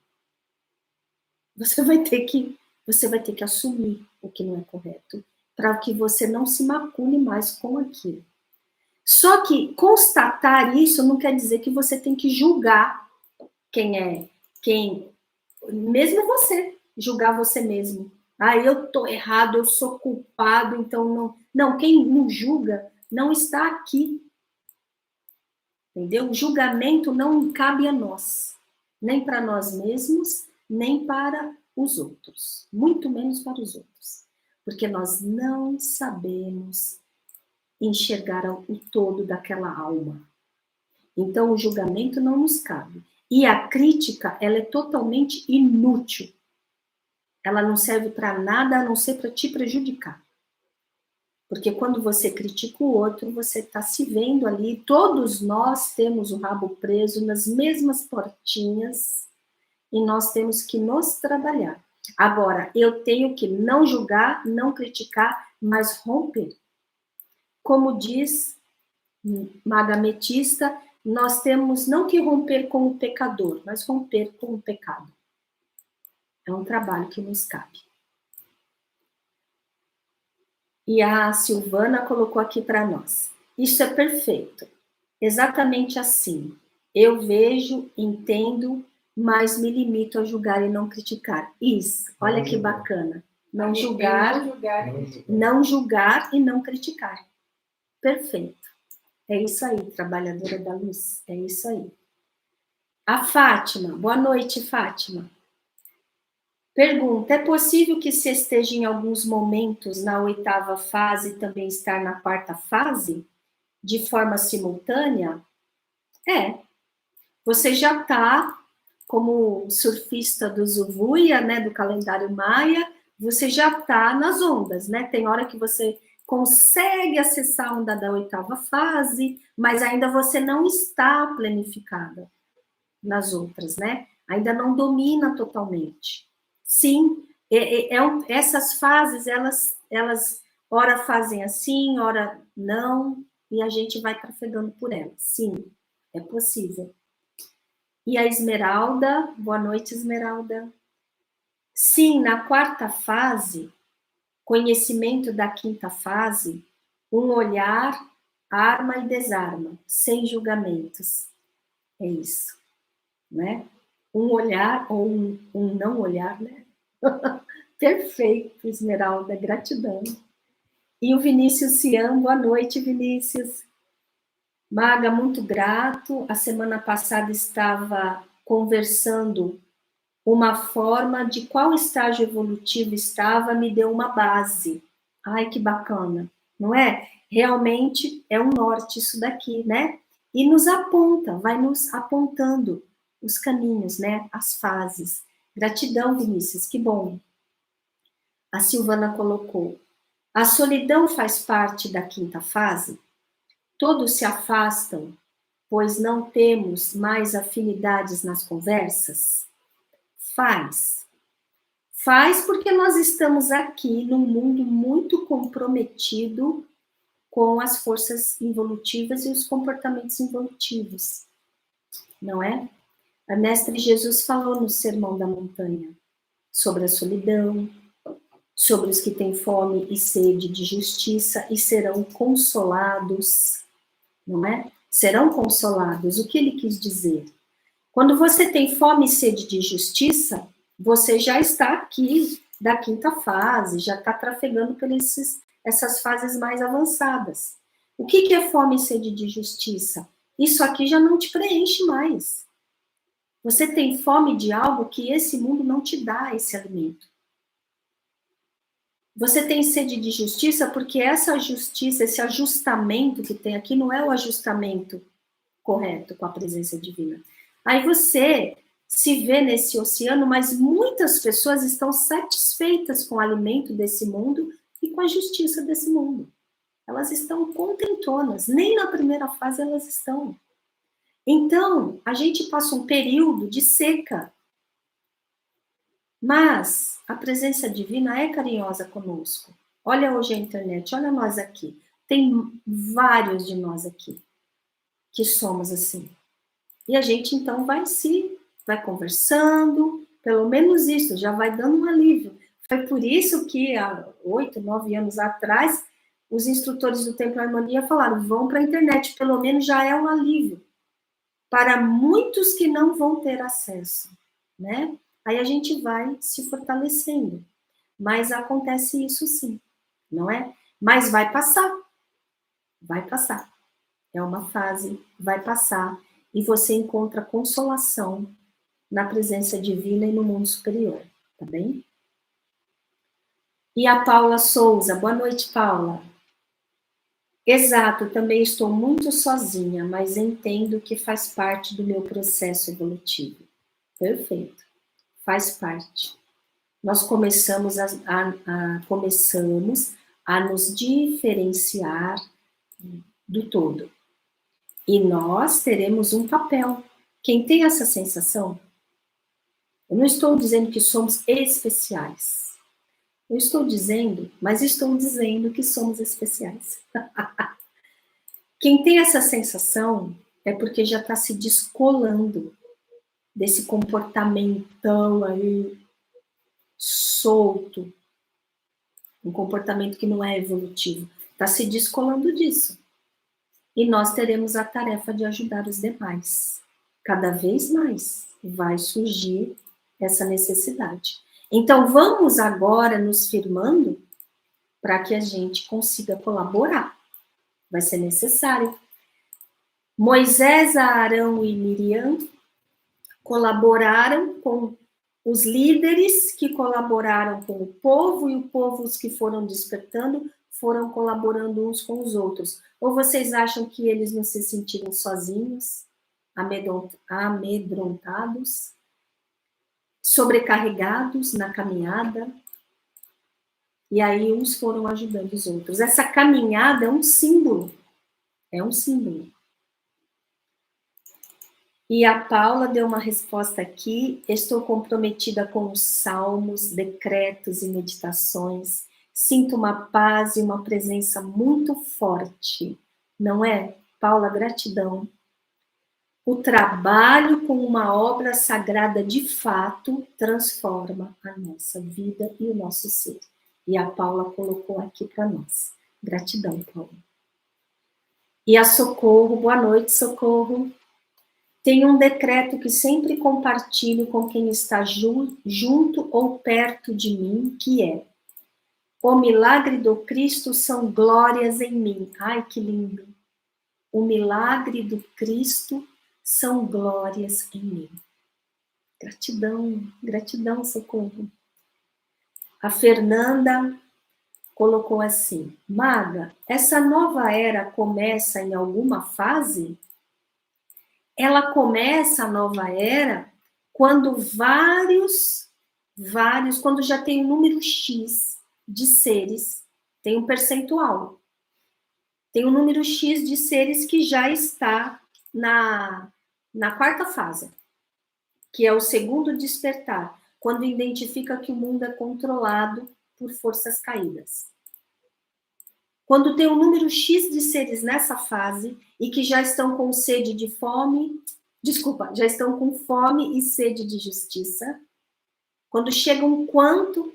Você vai ter que assumir o que não é correto, para que você não se macule mais com aquilo. Só que constatar isso não quer dizer que você tem que julgar mesmo você, julgar você mesmo. Ah, eu tô errado, eu sou culpado, então não. Não, quem não julga não está aqui. Entendeu? O julgamento não cabe a nós, nem para nós mesmos, nem para os outros, muito menos para os outros, porque nós não sabemos enxergar o todo daquela alma. Então, o julgamento não nos cabe. E a crítica, ela é totalmente inútil. Ela não serve para nada, a não ser para te prejudicar. Porque quando você critica o outro, você está se vendo ali, todos nós temos o rabo preso nas mesmas portinhas e nós temos que nos trabalhar. Agora, eu tenho que não julgar, não criticar, mas romper. Como diz Maga Ametista, nós temos não que romper com o pecador, mas romper com o pecado. É um trabalho que nos cabe. E a Silvana colocou aqui para nós. Isso é perfeito. Exatamente assim. Eu vejo, entendo, mas me limito a julgar e não criticar. Isso, olha que bacana. Não julgar e não criticar. Perfeito. É isso aí, trabalhadora da luz. É isso aí. A Fátima. Boa noite, Fátima. Pergunta, é possível que se esteja em alguns momentos na 8ª fase e também estar na 4ª fase? De forma simultânea? É. Você já está, como surfista do Zuvuia, né, do calendário Maia, você já está nas ondas, né? Tem hora que você consegue acessar a onda da 8ª fase, mas ainda você não está planificada nas outras, né? Ainda não domina totalmente. Sim, essas fases, elas ora fazem assim, ora não, e a gente vai trafegando por elas. Sim, é possível. E a Esmeralda, boa noite, Esmeralda. Sim, na 4ª fase, conhecimento da 5ª fase, um olhar arma e desarma, sem julgamentos. É isso, né? Um olhar ou um não olhar, né? Perfeito, Esmeralda, gratidão. E o Vinícius Cian, boa noite, Vinícius. Maga, muito grato. A semana passada estava conversando uma forma de qual estágio evolutivo estava, me deu uma base. Ai, que bacana, não é? Realmente é um norte isso daqui, né? E nos aponta, vai nos apontando os caminhos, né? As fases. Gratidão, Vinícius, que bom. A Silvana colocou, a solidão faz parte da 5ª fase? Todos se afastam, pois não temos mais afinidades nas conversas? Faz. Faz porque nós estamos aqui num mundo muito comprometido com as forças involutivas e os comportamentos involutivos, não é? A Mestre Jesus falou no Sermão da Montanha sobre a solidão, sobre os que têm fome e sede de justiça e serão consolados, não é? Serão consolados. O que ele quis dizer? Quando você tem fome e sede de justiça, você já está aqui da 5ª fase, já está trafegando por essas fases mais avançadas. O que é fome e sede de justiça? Isso aqui já não te preenche mais. Você tem fome de algo que esse mundo não te dá esse alimento. Você tem sede de justiça porque essa justiça, esse ajustamento que tem aqui não é o ajustamento correto com a presença divina. Aí você se vê nesse oceano, mas muitas pessoas estão satisfeitas com o alimento desse mundo e com a justiça desse mundo. Elas estão contentonas, nem na primeira fase elas estão. Então, a gente passa um período de seca, mas a presença divina é carinhosa conosco. Olha hoje a internet, olha nós aqui. Tem vários de nós aqui que somos assim. E a gente, então, vai conversando, pelo menos isso, já vai dando um alívio. Foi por isso que, há 8, 9 anos atrás, os instrutores do Templo Harmonia falaram, vão para a internet, pelo menos já é um alívio. Para muitos que não vão ter acesso, né? Aí a gente vai se fortalecendo. Mas acontece isso sim, não é? Mas vai passar. Vai passar. é uma fase, vai passar, e você encontra consolação na presença divina e no mundo superior, tá bem? E a Paula Souza, boa noite, Paula. Exato, também estou muito sozinha, mas entendo que faz parte do meu processo evolutivo. Perfeito, faz parte. Nós começamos a nos diferenciar do todo. E nós teremos um papel. Quem tem essa sensação, eu não estou dizendo que somos especiais. Eu estou dizendo, mas estou dizendo que somos especiais. Quem tem essa sensação é porque já está se descolando desse comportamentão aí solto, um comportamento que não é evolutivo. Está se descolando disso. E nós teremos a tarefa de ajudar os demais. Cada vez mais vai surgir essa necessidade. Então, vamos agora nos firmando para que a gente consiga colaborar. Vai ser necessário. Moisés, Arão e Miriam colaboraram com os líderes que colaboraram com o povo, e o povo, os que foram despertando, foram colaborando uns com os outros. Ou vocês acham que eles não se sentiram sozinhos, amedrontados, sobrecarregados na caminhada? E aí uns foram ajudando os outros. Essa caminhada é um símbolo. É um símbolo. E a Paula deu uma resposta aqui. Estou comprometida com os salmos, decretos e meditações. Sinto uma paz e uma presença muito forte. Não é? Paula, gratidão. O trabalho com uma obra sagrada de fato transforma a nossa vida e o nosso ser. E a Paula colocou aqui para nós. Gratidão, Paula. E a Socorro, boa noite, Socorro. Tem um decreto que sempre compartilho com quem está junto ou perto de mim, que é: o milagre do Cristo são glórias em mim. Ai, que lindo! O milagre do Cristo são glórias em mim. Gratidão, gratidão, Socorro. A Fernanda colocou assim: Maga, essa nova era começa em alguma fase? Ela começa a nova era quando quando já tem um número X de seres, tem um percentual. Tem um número X de seres que já está na quarta fase, que é o segundo despertar, quando identifica que o mundo é controlado por forças caídas. Quando tem um número X de seres nessa fase e que já estão com sede de fome, já estão com fome e sede de justiça, quando chega um quanto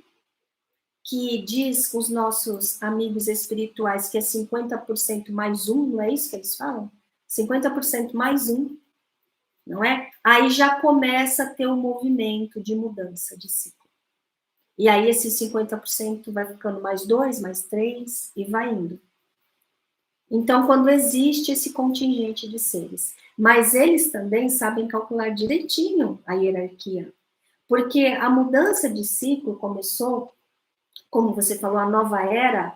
que diz os nossos amigos espirituais que é 50% mais um, não é isso que eles falam? 50% mais um, não é? Aí já começa a ter um movimento de mudança de ciclo. E aí esse 50% vai ficando mais 2, mais 3 e vai indo. Então, quando existe esse contingente de seres, mas eles também sabem calcular direitinho a hierarquia, porque a mudança de ciclo começou, como você falou, a nova era,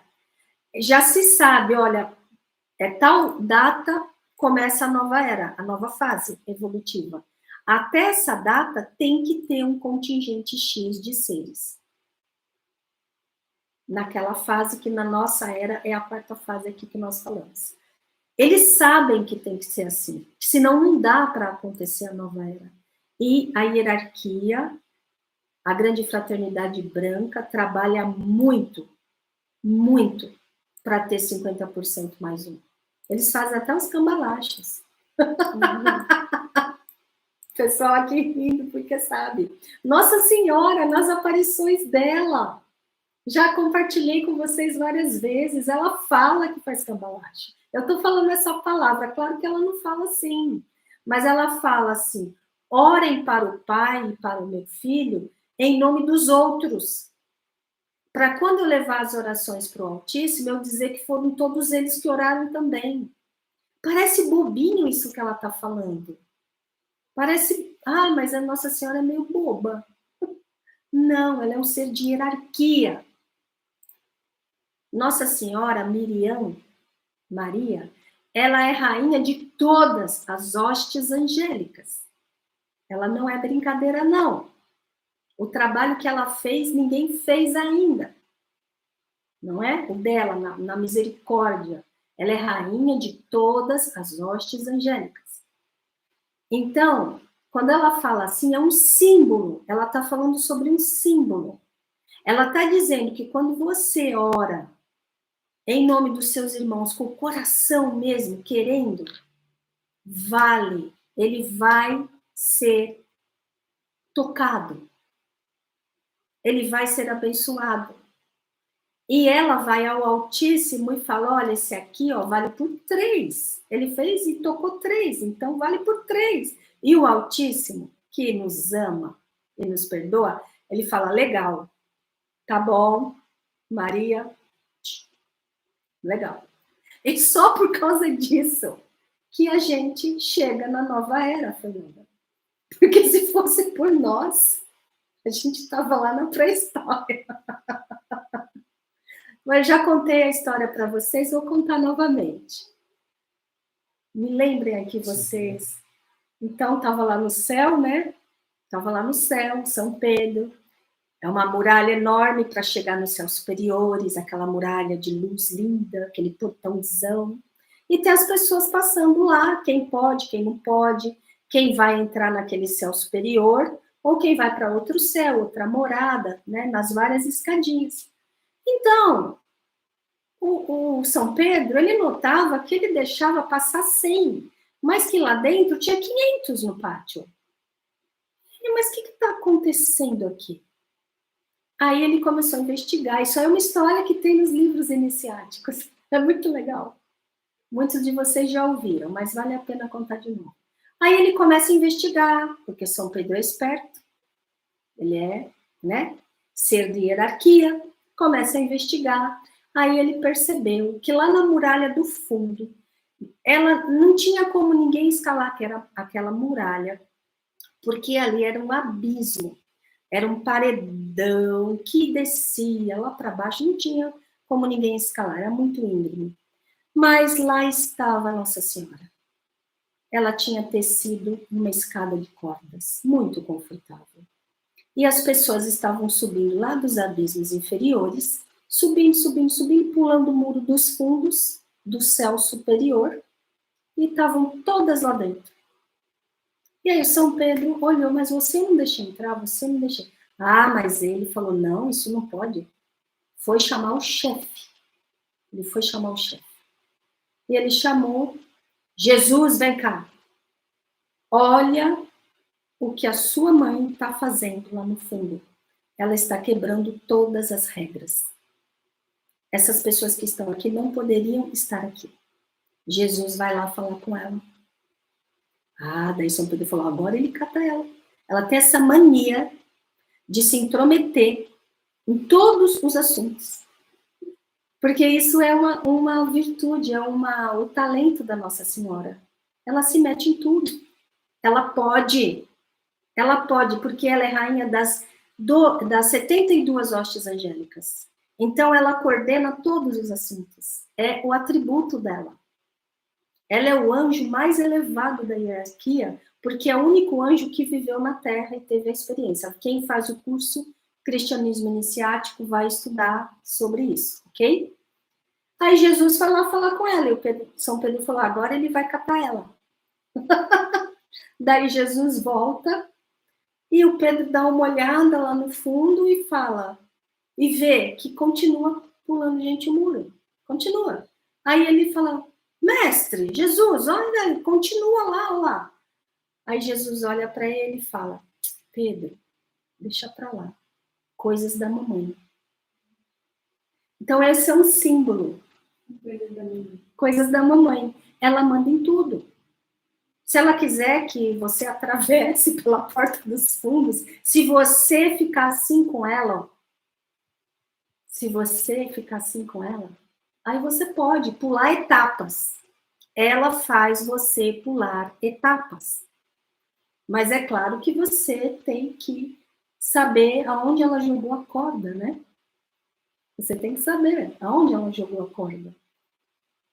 já se sabe, olha, é tal data começa a nova era, a nova fase evolutiva. Até essa data tem que ter um contingente X de seres. Naquela fase que na nossa era é a quarta fase aqui que nós falamos. Eles sabem que tem que ser assim, senão não dá para acontecer a nova era. E a hierarquia, a grande fraternidade branca, trabalha muito, muito para ter 50% mais um. Eles fazem até os cambalachos. Pessoal aqui rindo porque sabe. Nossa Senhora, nas aparições dela, já compartilhei com vocês várias vezes, ela fala que faz cambalache. Eu estou falando essa palavra, claro que ela não fala assim, mas ela fala assim: orem para o Pai e para o meu filho em nome dos outros. Para quando eu levar as orações para o Altíssimo, eu dizer que foram todos eles que oraram também. Parece bobinho isso que ela está falando. Parece, mas a Nossa Senhora é meio boba. Não, ela é um ser de hierarquia. Nossa Senhora, Miriam, Maria, ela é rainha de todas as hostes angélicas. Ela não é brincadeira, não. O trabalho que ela fez, ninguém fez ainda. Não é? O dela, na misericórdia. Ela é rainha de todas as hostes angélicas. Então, quando ela fala assim, é um símbolo. Ela está falando sobre um símbolo. Ela está dizendo que quando você ora em nome dos seus irmãos, com o coração mesmo, querendo, vale. Ele vai ser tocado. Ele vai ser abençoado. E ela vai ao Altíssimo e fala, olha, esse aqui vale por 3. Ele fez e tocou 3, então vale por 3. E o Altíssimo, que nos ama e nos perdoa, ele fala, legal, tá bom, Maria, legal. E só por causa disso que a gente chega na nova era, Fernanda. Porque se fosse por nós, a gente estava lá na pré-história. Mas já contei a história para vocês, vou contar novamente. Me lembrem aqui vocês. Então, estava lá no céu, né? Estava lá no céu, São Pedro. É uma muralha enorme para chegar nos céus superiores, aquela muralha de luz linda, aquele portãozão. E tem as pessoas passando lá, quem pode, quem não pode, quem vai entrar naquele céu superior, ou quem vai para outro céu, outra morada, né? Nas várias escadinhas. Então, o São Pedro, ele notava que ele deixava passar 100, mas que lá dentro tinha 500 no pátio. Mas o que está acontecendo aqui? Aí ele começou a investigar. Isso é uma história que tem nos livros iniciáticos. É muito legal. Muitos de vocês já ouviram, mas vale a pena contar de novo. Aí ele começa a investigar, porque São Pedro é esperto. Ele é, né, ser de hierarquia. Começa a investigar. Aí ele percebeu que lá na muralha do fundo, ela não tinha como ninguém escalar aquela muralha, porque ali era um abismo, era um paredão que descia lá para baixo, não tinha como ninguém escalar, era muito íngreme. Mas lá estava Nossa Senhora. Ela tinha tecido uma escada de cordas, muito confortável. E as pessoas estavam subindo lá dos abismos inferiores, subindo, subindo, subindo, pulando o muro dos fundos do céu superior, e estavam todas lá dentro. E aí São Pedro olhou, mas você não deixa entrar, você não deixa. Mas ele falou, não, isso não pode. Foi chamar o chefe. Ele foi chamar o chefe. E ele chamou, Jesus, vem cá. Olha o que a sua mãe está fazendo lá no fundo. Ela está quebrando todas as regras. Essas pessoas que estão aqui não poderiam estar aqui. Jesus vai lá falar com ela. Daí São Pedro falou, agora ele cata ela. Ela tem essa mania de se intrometer em todos os assuntos. Porque isso é uma virtude, é o talento da Nossa Senhora. Ela se mete em tudo. Ela pode, porque ela é rainha das 72 hostes angélicas. Então, ela coordena todos os assuntos. É o atributo dela. Ela é o anjo mais elevado da hierarquia, porque é o único anjo que viveu na Terra e teve a experiência. Quem faz o curso Cristianismo Iniciático vai estudar sobre isso, ok? Aí Jesus foi lá falar com ela, e São Pedro falou, agora ele vai catar ela. Daí Jesus volta, e o Pedro dá uma olhada lá no fundo e fala, e vê que continua pulando gente o muro. Continua. Aí ele fala, mestre, Jesus, olha, continua lá. Aí Jesus olha para ele e fala, Pedro, deixa para lá, coisas da mamãe. Então esse é um símbolo. Coisas da mamãe. Ela manda em tudo. Se ela quiser que você atravesse pela porta dos fundos, se você ficar assim com ela, aí você pode pular etapas. ela faz você pular etapas. Mas é claro que você tem que saber aonde ela jogou a corda, né? Você tem que saber aonde ela jogou a corda.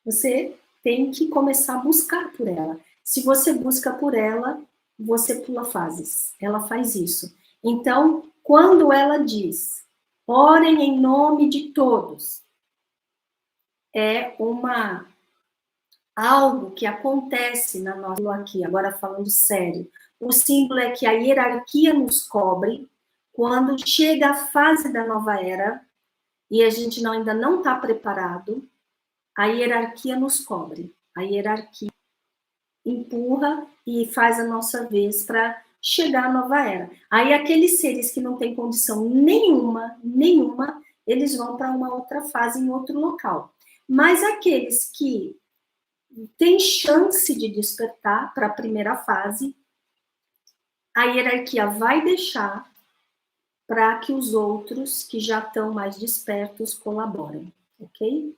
Você tem que começar a buscar por ela. Se você busca por ela, você pula fases. Ela faz isso. Então, quando ela diz, orem em nome de todos, é algo que acontece na nossa aqui, agora falando sério. O símbolo é que a hierarquia nos cobre quando chega a fase da nova era e a gente ainda não está preparado, a hierarquia nos cobre. A hierarquia empurra e faz a nossa vez para chegar à nova era. Aí aqueles seres que não têm condição nenhuma, eles vão para uma outra fase em outro local. Mas aqueles que têm chance de despertar para a primeira fase, a hierarquia vai deixar para que os outros que já estão mais despertos colaborem, ok?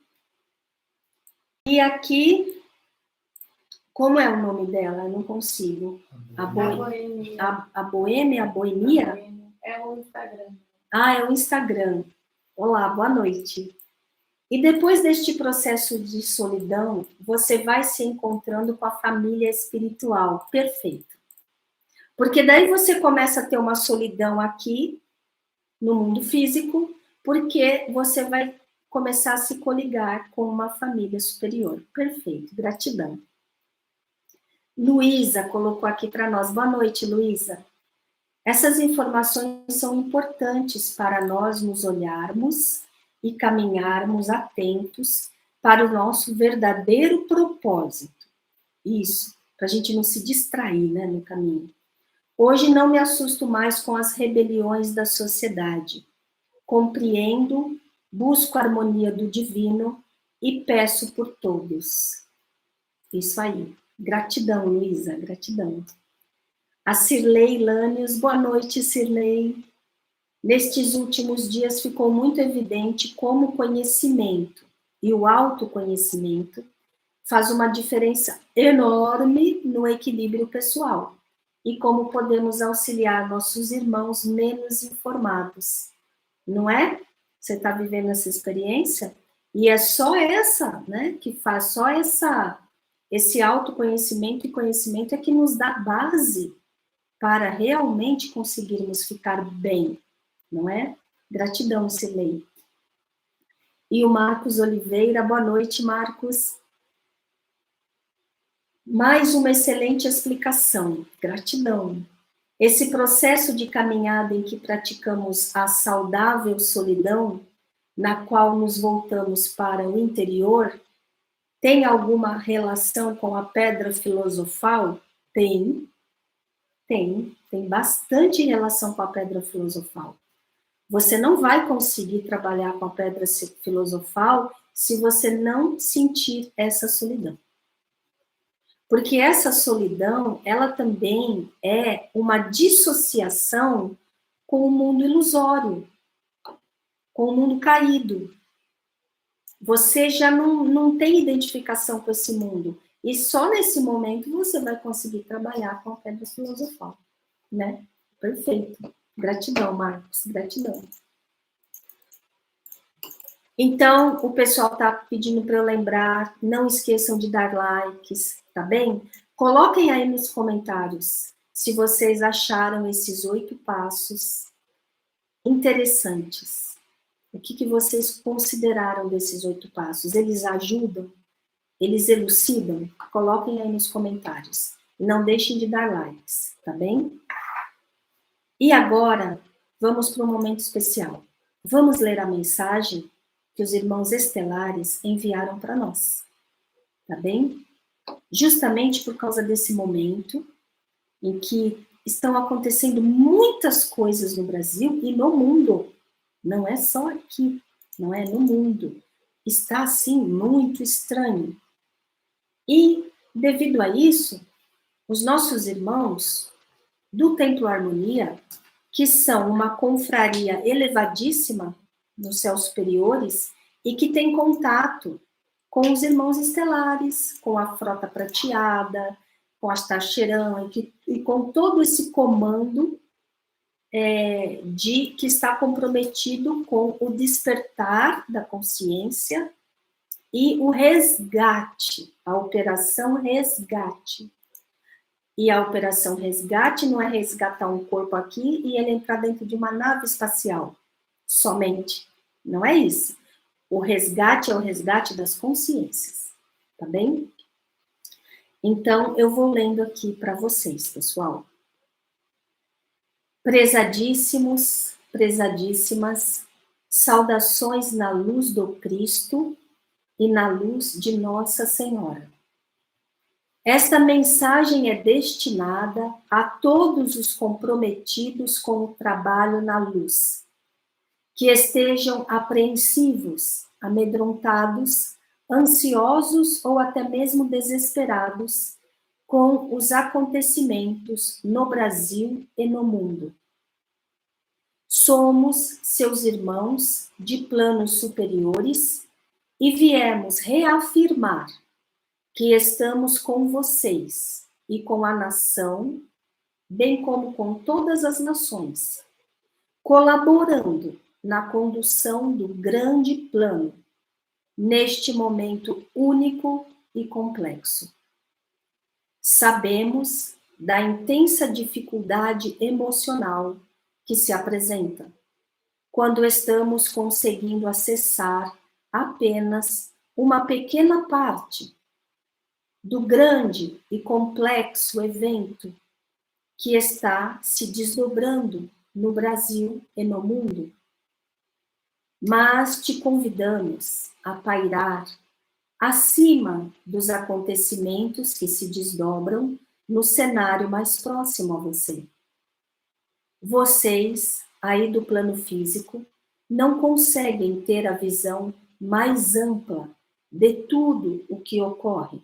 E aqui, como é o nome dela? Eu não consigo. A Boêmia? A Boemia? É o Instagram. Ah, é o Instagram. Olá, boa noite. E depois deste processo de solidão, você vai se encontrando com a família espiritual. Perfeito. Porque daí você começa a ter uma solidão aqui, no mundo físico, porque você vai começar a se coligar com uma família superior. Perfeito, gratidão. Luísa colocou aqui para nós. Boa noite, Luísa. Essas informações são importantes para nós nos olharmos e caminharmos atentos para o nosso verdadeiro propósito. Isso, para a gente não se distrair, né, no caminho. Hoje não me assusto mais com as rebeliões da sociedade. Compreendo, busco a harmonia do divino e peço por todos. Isso aí. Gratidão, Luísa, gratidão. A Cirlei Lânios, boa noite, Cirlei. Nestes últimos dias ficou muito evidente como o conhecimento e o autoconhecimento faz uma diferença enorme no equilíbrio pessoal e como podemos auxiliar nossos irmãos menos informados. Não é? Você está vivendo essa experiência? E é só essa, né, que faz só esse autoconhecimento e conhecimento é que nos dá base para realmente conseguirmos ficar bem, não é? Gratidão, Silei. E o Marcos Oliveira, boa noite, Marcos. Mais uma excelente explicação, gratidão. Esse processo de caminhada em que praticamos a saudável solidão, na qual nos voltamos para o interior, tem alguma relação com a pedra filosofal? Tem bastante relação com a pedra filosofal. Você não vai conseguir trabalhar com a pedra filosofal se você não sentir essa solidão. Porque essa solidão, ela também é uma dissociação com o mundo ilusório, com o mundo caído. Você já não tem identificação com esse mundo. E só nesse momento você vai conseguir trabalhar com a pedra filosofal, né? Perfeito. Gratidão, Marcos. Gratidão. Então, o pessoal está pedindo para eu lembrar, não esqueçam de dar likes, tá bem? Coloquem aí nos comentários se vocês acharam esses 8 passos interessantes. O que vocês consideraram desses 8 passos? Eles ajudam? Eles elucidam? Coloquem aí nos comentários. Não deixem de dar likes, tá bem? E agora, vamos para um momento especial. Vamos ler a mensagem que os irmãos estelares enviaram para nós, tá bem? Justamente por causa desse momento em que estão acontecendo muitas coisas no Brasil e no mundo. Não é só aqui, não é no mundo. Está, assim, muito estranho. E, devido a isso, os nossos irmãos do Templo Harmonia, que são uma confraria elevadíssima nos céus superiores e que tem contato com os irmãos estelares, com a frota prateada, com a Star Cheran, e com todo esse comando que está comprometido com o despertar da consciência e o resgate, a operação resgate. E a operação resgate não é resgatar um corpo aqui e ele entrar dentro de uma nave espacial, somente. Não é isso. O resgate é o resgate das consciências, tá bem? Então, eu vou lendo aqui para vocês, pessoal. Prezadíssimos, prezadíssimas, saudações na luz do Cristo e na luz de Nossa Senhora. Esta mensagem é destinada a todos os comprometidos com o trabalho na luz, que estejam apreensivos, amedrontados, ansiosos ou até mesmo desesperados com os acontecimentos no Brasil e no mundo. Somos seus irmãos de planos superiores e viemos reafirmar que estamos com vocês e com a nação, bem como com todas as nações, colaborando na condução do grande plano, neste momento único e complexo. Sabemos da intensa dificuldade emocional que se apresenta quando estamos conseguindo acessar apenas uma pequena parte do grande e complexo evento que está se desdobrando no Brasil e no mundo. Mas te convidamos a pairar acima dos acontecimentos que se desdobram no cenário mais próximo a você. Vocês, aí do plano físico, não conseguem ter a visão mais ampla de tudo o que ocorre.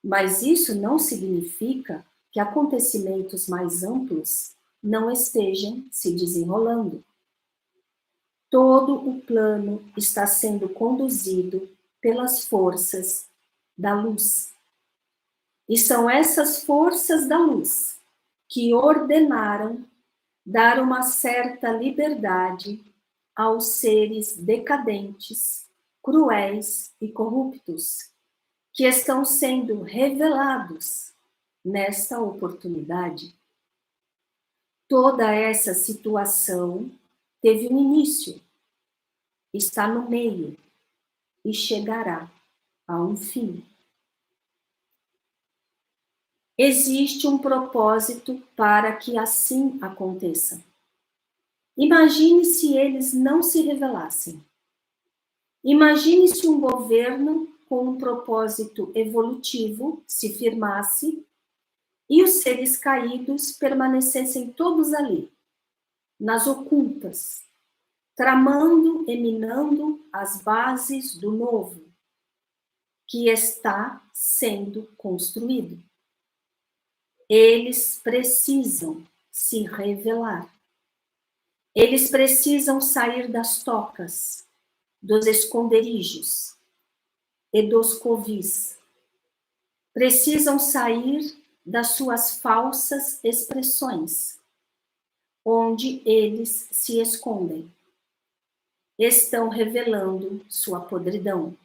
Mas isso não significa que acontecimentos mais amplos não estejam se desenrolando. Todo o plano está sendo conduzido pelas forças da luz. E são essas forças da luz que ordenaram dar uma certa liberdade aos seres decadentes, cruéis e corruptos, que estão sendo revelados nesta oportunidade. Toda essa situação teve um início, está no meio e chegará a um fim. Existe um propósito para que assim aconteça. Imagine se eles não se revelassem. Imagine se um governo com um propósito evolutivo se firmasse e os seres caídos permanecessem todos ali, nas ocultas, tramando e minando as bases do novo, que está sendo construído. Eles precisam se revelar. Eles precisam sair das tocas, dos esconderijos e dos covis. Precisam sair das suas falsas expressões, onde eles se escondem. Estão revelando sua podridão.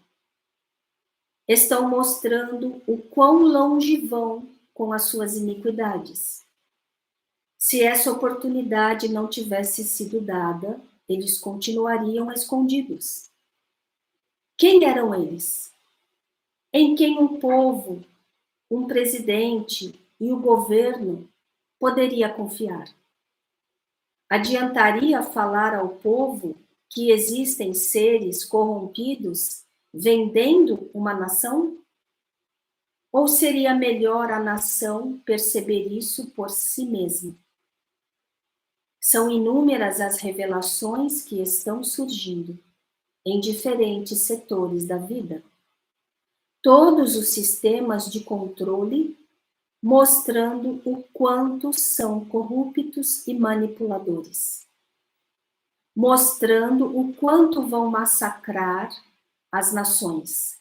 Estão mostrando o quão longe vão com as suas iniquidades. Se essa oportunidade não tivesse sido dada, eles continuariam escondidos. Quem eram eles? Em quem um povo, um presidente e o governo poderia confiar? Adiantaria falar ao povo que existem seres corrompidos vendendo uma nação? Ou seria melhor a nação perceber isso por si mesma? São inúmeras as revelações que estão surgindo em diferentes setores da vida. Todos os sistemas de controle mostrando o quanto são corruptos e manipuladores. Mostrando o quanto vão massacrar as nações,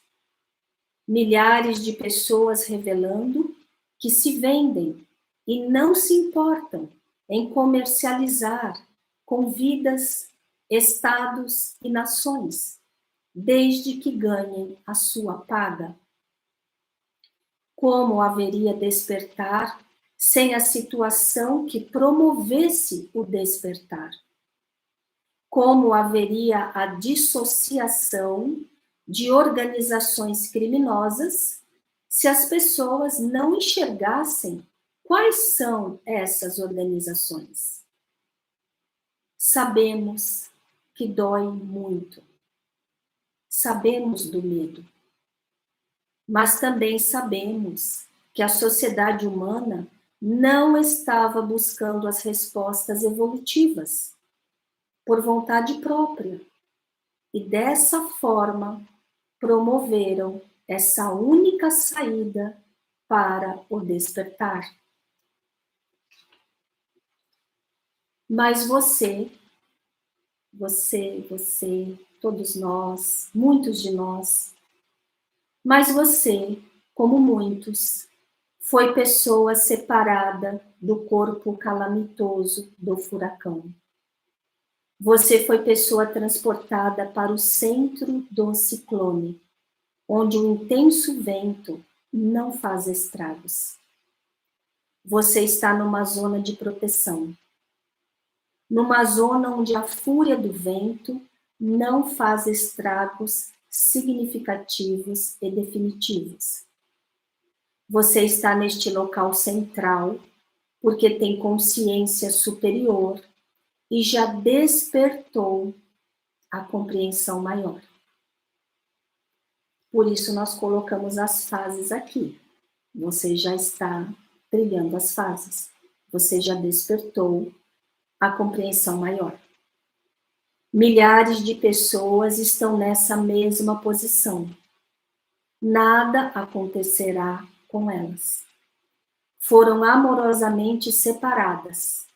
milhares de pessoas revelando que se vendem e não se importam em comercializar com vidas, estados e nações, desde que ganhem a sua paga. Como haveria despertar sem a situação que promovesse o despertar? Como haveria a dissociação de organizações criminosas se as pessoas não enxergassem quais são essas organizações? Sabemos que dói muito. Sabemos do medo. Mas também sabemos que a sociedade humana não estava buscando as respostas evolutivas por vontade própria. E dessa forma promoveram essa única saída para o despertar. Mas você, todos nós, muitos de nós, mas você, como muitos, foi pessoa separada do corpo calamitoso do furacão. Você foi pessoa transportada para o centro do ciclone, onde o intenso vento não faz estragos. Você está numa zona de proteção, numa zona onde a fúria do vento não faz estragos significativos e definitivos. Você está neste local central porque tem consciência superior e já despertou a compreensão maior. Por isso nós colocamos as fases aqui. Você já está trilhando as fases. Você já despertou a compreensão maior. Milhares de pessoas estão nessa mesma posição. Nada acontecerá com elas. Foram amorosamente separadas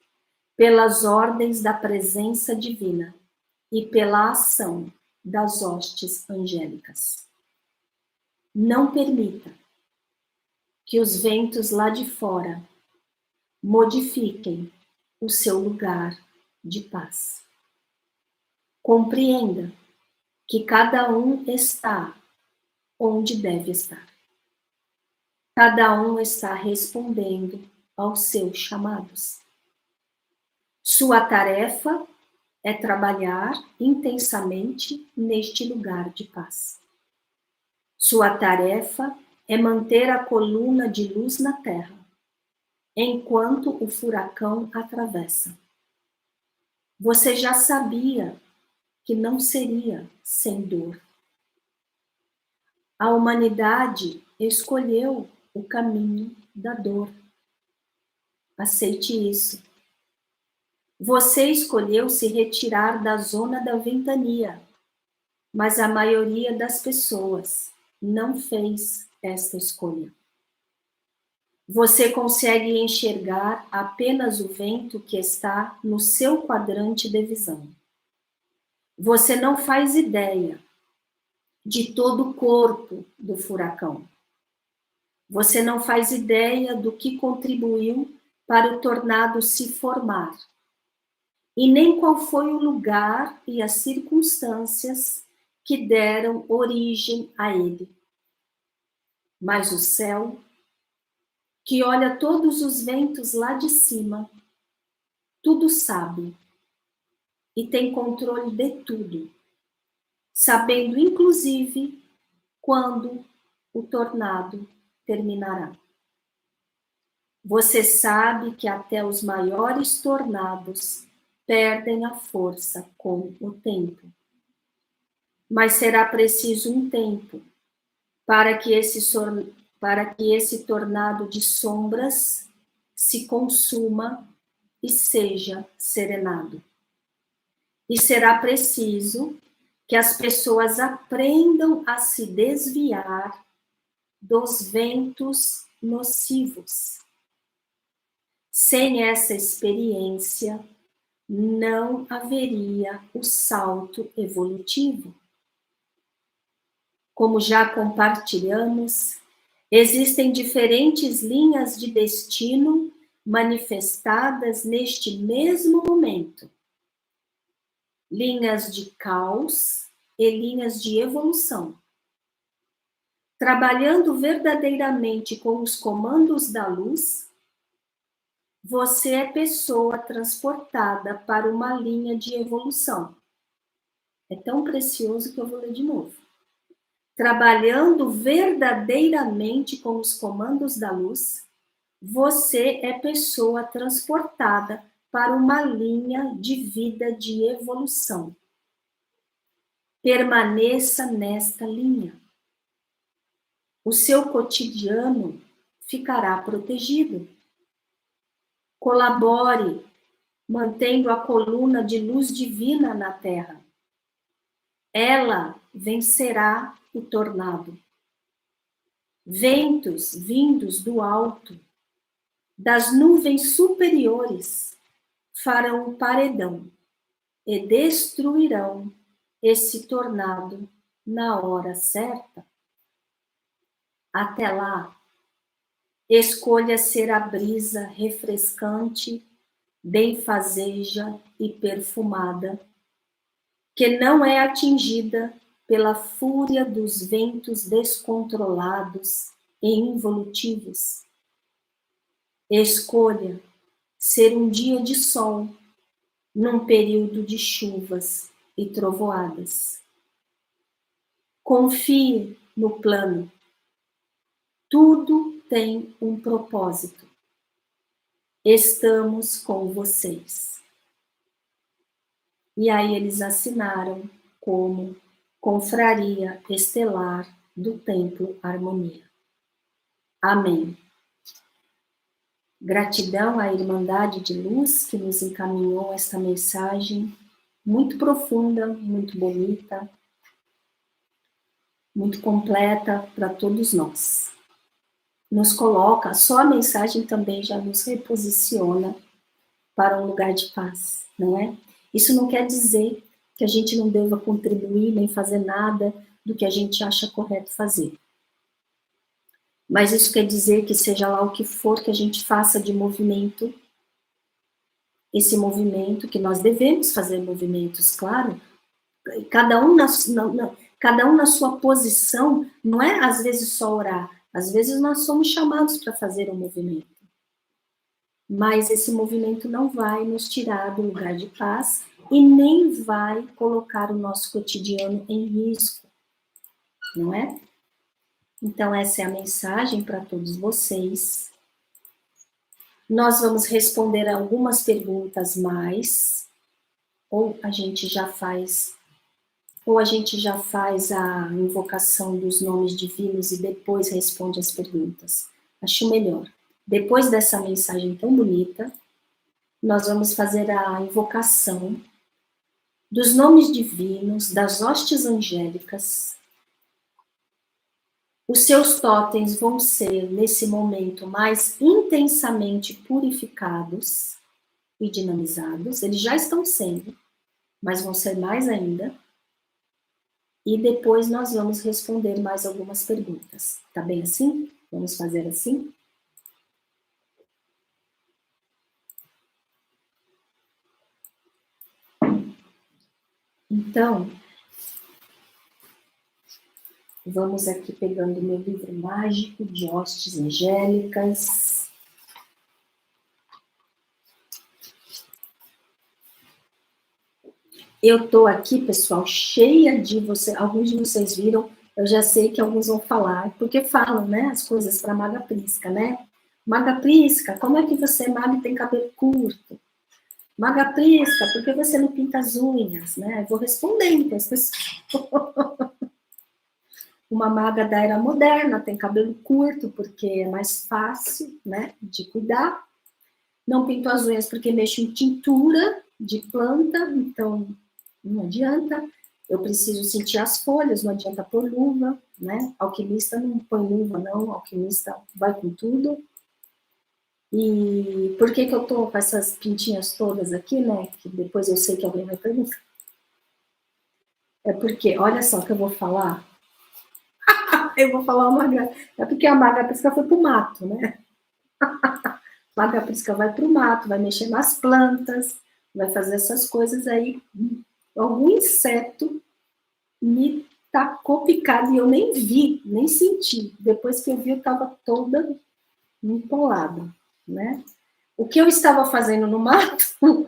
pelas ordens da presença divina e pela ação das hostes angélicas. Não permita que os ventos lá de fora modifiquem o seu lugar de paz. Compreenda que cada um está onde deve estar. Cada um está respondendo aos seus chamados. Sua tarefa é trabalhar intensamente neste lugar de paz. Sua tarefa é manter a coluna de luz na terra, enquanto o furacão atravessa. Você já sabia que não seria sem dor. A humanidade escolheu o caminho da dor. Aceite isso. Você escolheu se retirar da zona da ventania, mas a maioria das pessoas não fez esta escolha. Você consegue enxergar apenas o vento que está no seu quadrante de visão. Você não faz ideia de todo o corpo do furacão. Você não faz ideia do que contribuiu para o tornado se formar. E nem qual foi o lugar e as circunstâncias que deram origem a ele. Mas o céu, que olha todos os ventos lá de cima, tudo sabe e tem controle de tudo, sabendo inclusive quando o tornado terminará. Você sabe que até os maiores tornados perdem a força com o tempo. Mas será preciso um tempo para que esse tornado de sombras se consuma e seja serenado. E será preciso que as pessoas aprendam a se desviar dos ventos nocivos. Sem essa experiência, não haveria o salto evolutivo. Como já compartilhamos, existem diferentes linhas de destino manifestadas neste mesmo momento. Linhas de caos e linhas de evolução. Trabalhando verdadeiramente com os comandos da luz, você é pessoa transportada para uma linha de evolução. É tão precioso que eu vou ler de novo. Trabalhando verdadeiramente com os comandos da luz, você é pessoa transportada para uma linha de vida de evolução. Permaneça nesta linha. O seu cotidiano ficará protegido. Colabore, mantendo a coluna de luz divina na Terra. Ela vencerá o tornado. Ventos vindos do alto, das nuvens superiores, farão um paredão e destruirão esse tornado na hora certa. Até lá, escolha ser a brisa refrescante, benfazeja e perfumada, que não é atingida pela fúria dos ventos descontrolados e involutivos. Escolha ser um dia de sol num período de chuvas e trovoadas. Confie no plano. Tudo tem um propósito. Estamos com vocês. E aí eles assinaram como Confraria Estelar do Templo Harmonia. Amém. Gratidão à Irmandade de Luz que nos encaminhou esta mensagem muito profunda, muito bonita, muito completa para todos nós. Nos coloca, só a mensagem também já nos reposiciona para um lugar de paz, não é? Isso não quer dizer que a gente não deva contribuir nem fazer nada do que a gente acha correto fazer. Mas isso quer dizer que seja lá o que for que a gente faça de movimento, esse movimento, que nós devemos fazer movimentos, claro, cada um na sua posição, não é às vezes só orar, às vezes nós somos chamados para fazer um movimento. Mas esse movimento não vai nos tirar do lugar de paz e nem vai colocar o nosso cotidiano em risco, não é? Então, essa é a mensagem para todos vocês. Nós vamos responder algumas perguntas mais, ou a gente já faz a invocação dos nomes divinos e depois responde as perguntas. Acho melhor. Depois dessa mensagem tão bonita, nós vamos fazer a invocação dos nomes divinos, das hostes angélicas. Os seus totens vão ser, nesse momento, mais intensamente purificados e dinamizados. Eles já estão sendo, mas vão ser mais ainda. E depois nós vamos responder mais algumas perguntas. Tá bem assim? Vamos fazer assim? Então, vamos aqui pegando meu livro mágico de hostes angélicas. Eu tô aqui, pessoal, cheia de vocês. Alguns de vocês viram, eu já sei que alguns vão falar, porque falam, né, as coisas para Maga Prisca, né? Maga Prisca, como é que você, Maga, tem cabelo curto? Maga Prisca, por que você não pinta as unhas, né? Eu vou respondendo para as pessoas. Uma maga da era moderna tem cabelo curto porque é mais fácil, né, de cuidar. Não pinto as unhas porque mexo em tintura de planta, então não adianta. Eu preciso sentir as folhas, não adianta pôr luva, né? Alquimista não põe luva, não. Alquimista vai com tudo. E por que eu tô com essas pintinhas todas aqui, né? Que depois eu sei que alguém vai perguntar. É porque, olha só o que eu vou falar. Eu vou falar uma graça. É porque a Maga Prisca foi pro mato, né? A Maga Prisca vai pro mato, vai mexer nas plantas, vai fazer essas coisas aí. Algum inseto me tacou picado e eu nem vi, nem senti. Depois que eu vi, eu estava toda empolada, né? O que eu estava fazendo no mato,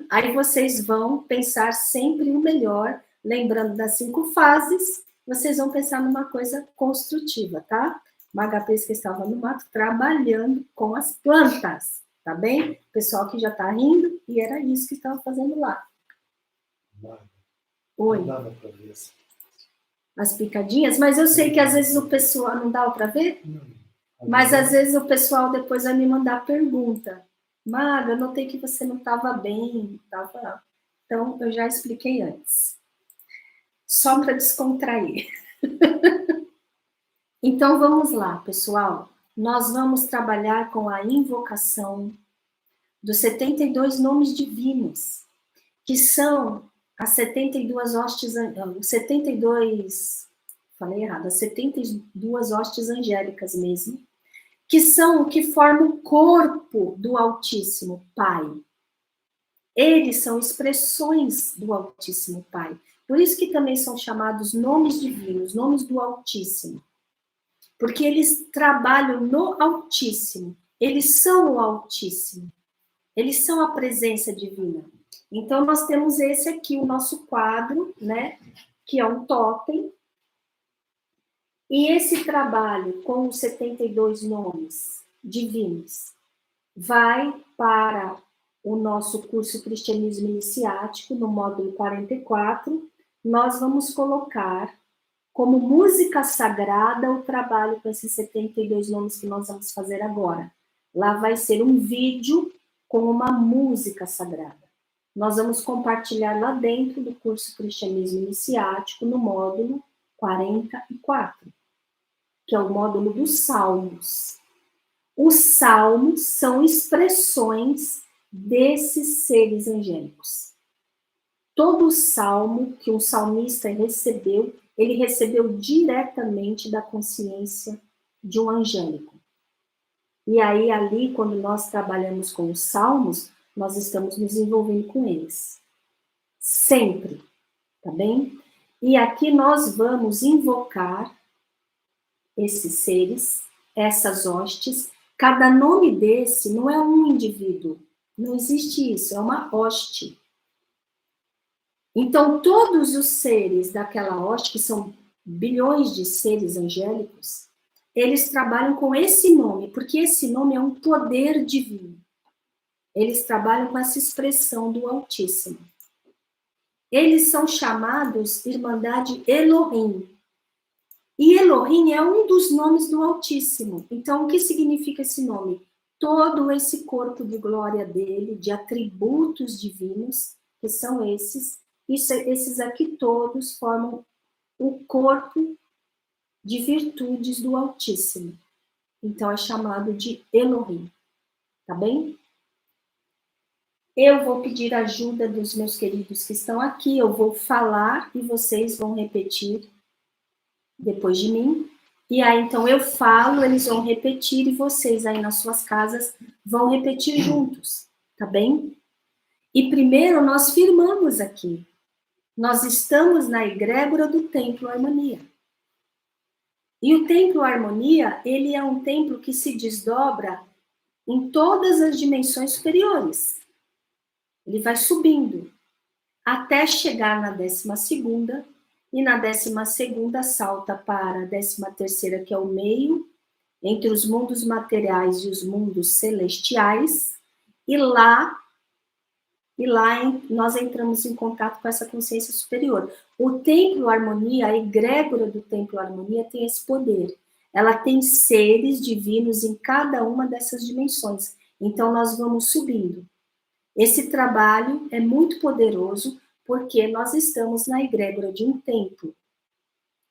aí vocês vão pensar sempre o melhor, lembrando das 5 fases, vocês vão pensar numa coisa construtiva, tá? Maga Prisca estava no mato trabalhando com as plantas, tá bem? O pessoal que já tá rindo, e era isso que estava fazendo lá. Oi. Não dava pra ver as picadinhas, mas eu sei que às vezes o pessoal não dá para ver, mas às vezes o pessoal depois vai me mandar pergunta. Maga, eu notei que você não estava bem, tava... Então eu já expliquei antes. Só para descontrair. Então vamos lá, pessoal. Nós vamos trabalhar com a invocação dos 72 nomes divinos, que são as 72 hostes, 72, falei errado, as 72 hostes angélicas mesmo, que são o que formam o corpo do Altíssimo Pai. Eles são expressões do Altíssimo Pai. Por isso que também são chamados nomes divinos, nomes do Altíssimo. Porque eles trabalham no Altíssimo. Eles são o Altíssimo. Eles são a presença divina. Então, nós temos esse aqui, o nosso quadro, né? Que é um totem. E esse trabalho com os 72 nomes divinos vai para o nosso curso Cristianismo Iniciático, no módulo 44. Nós vamos colocar como música sagrada o trabalho com esses 72 nomes que nós vamos fazer agora. Lá vai ser um vídeo com uma música sagrada. Nós vamos compartilhar lá dentro do curso Cristianismo Iniciático, no módulo 44, que é o módulo dos Salmos. Os Salmos são expressões desses seres angélicos. Todo salmo que um salmista recebeu, ele recebeu diretamente da consciência de um angélico. E aí, ali, quando nós trabalhamos com os salmos, nós estamos nos envolvendo com eles. Sempre, tá bem? E aqui nós vamos invocar esses seres, essas hostes. Cada nome desse não é um indivíduo. Não existe isso, é uma hoste. Então, todos os seres daquela hoste, que são bilhões de seres angélicos, eles trabalham com esse nome, porque esse nome é um poder divino. Eles trabalham com essa expressão do Altíssimo. Eles são chamados Irmandade Elohim. E Elohim é um dos nomes do Altíssimo. Então, o que significa esse nome? Todo esse corpo de glória dele, de atributos divinos, que são esses aqui todos formam o corpo de virtudes do Altíssimo. Então, é chamado de Elohim. Tá bem? Eu vou pedir ajuda dos meus queridos que estão aqui. Eu vou falar e vocês vão repetir depois de mim. E aí, então, eu falo, eles vão repetir e vocês aí nas suas casas vão repetir juntos. Tá bem? E primeiro nós firmamos aqui. Nós estamos na egrégora do Templo Harmonia. E o Templo Harmonia, ele é um templo que se desdobra em todas as dimensões superiores. Ele vai subindo até chegar na 12ª, e na 12ª salta para a 13ª, que é o meio, entre os mundos materiais e os mundos celestiais, e lá nós entramos em contato com essa consciência superior. O Templo Harmonia, a egrégora do Templo Harmonia tem esse poder. Ela tem seres divinos em cada uma dessas dimensões. Então, nós vamos subindo. Esse trabalho é muito poderoso porque nós estamos na egrégora de um templo,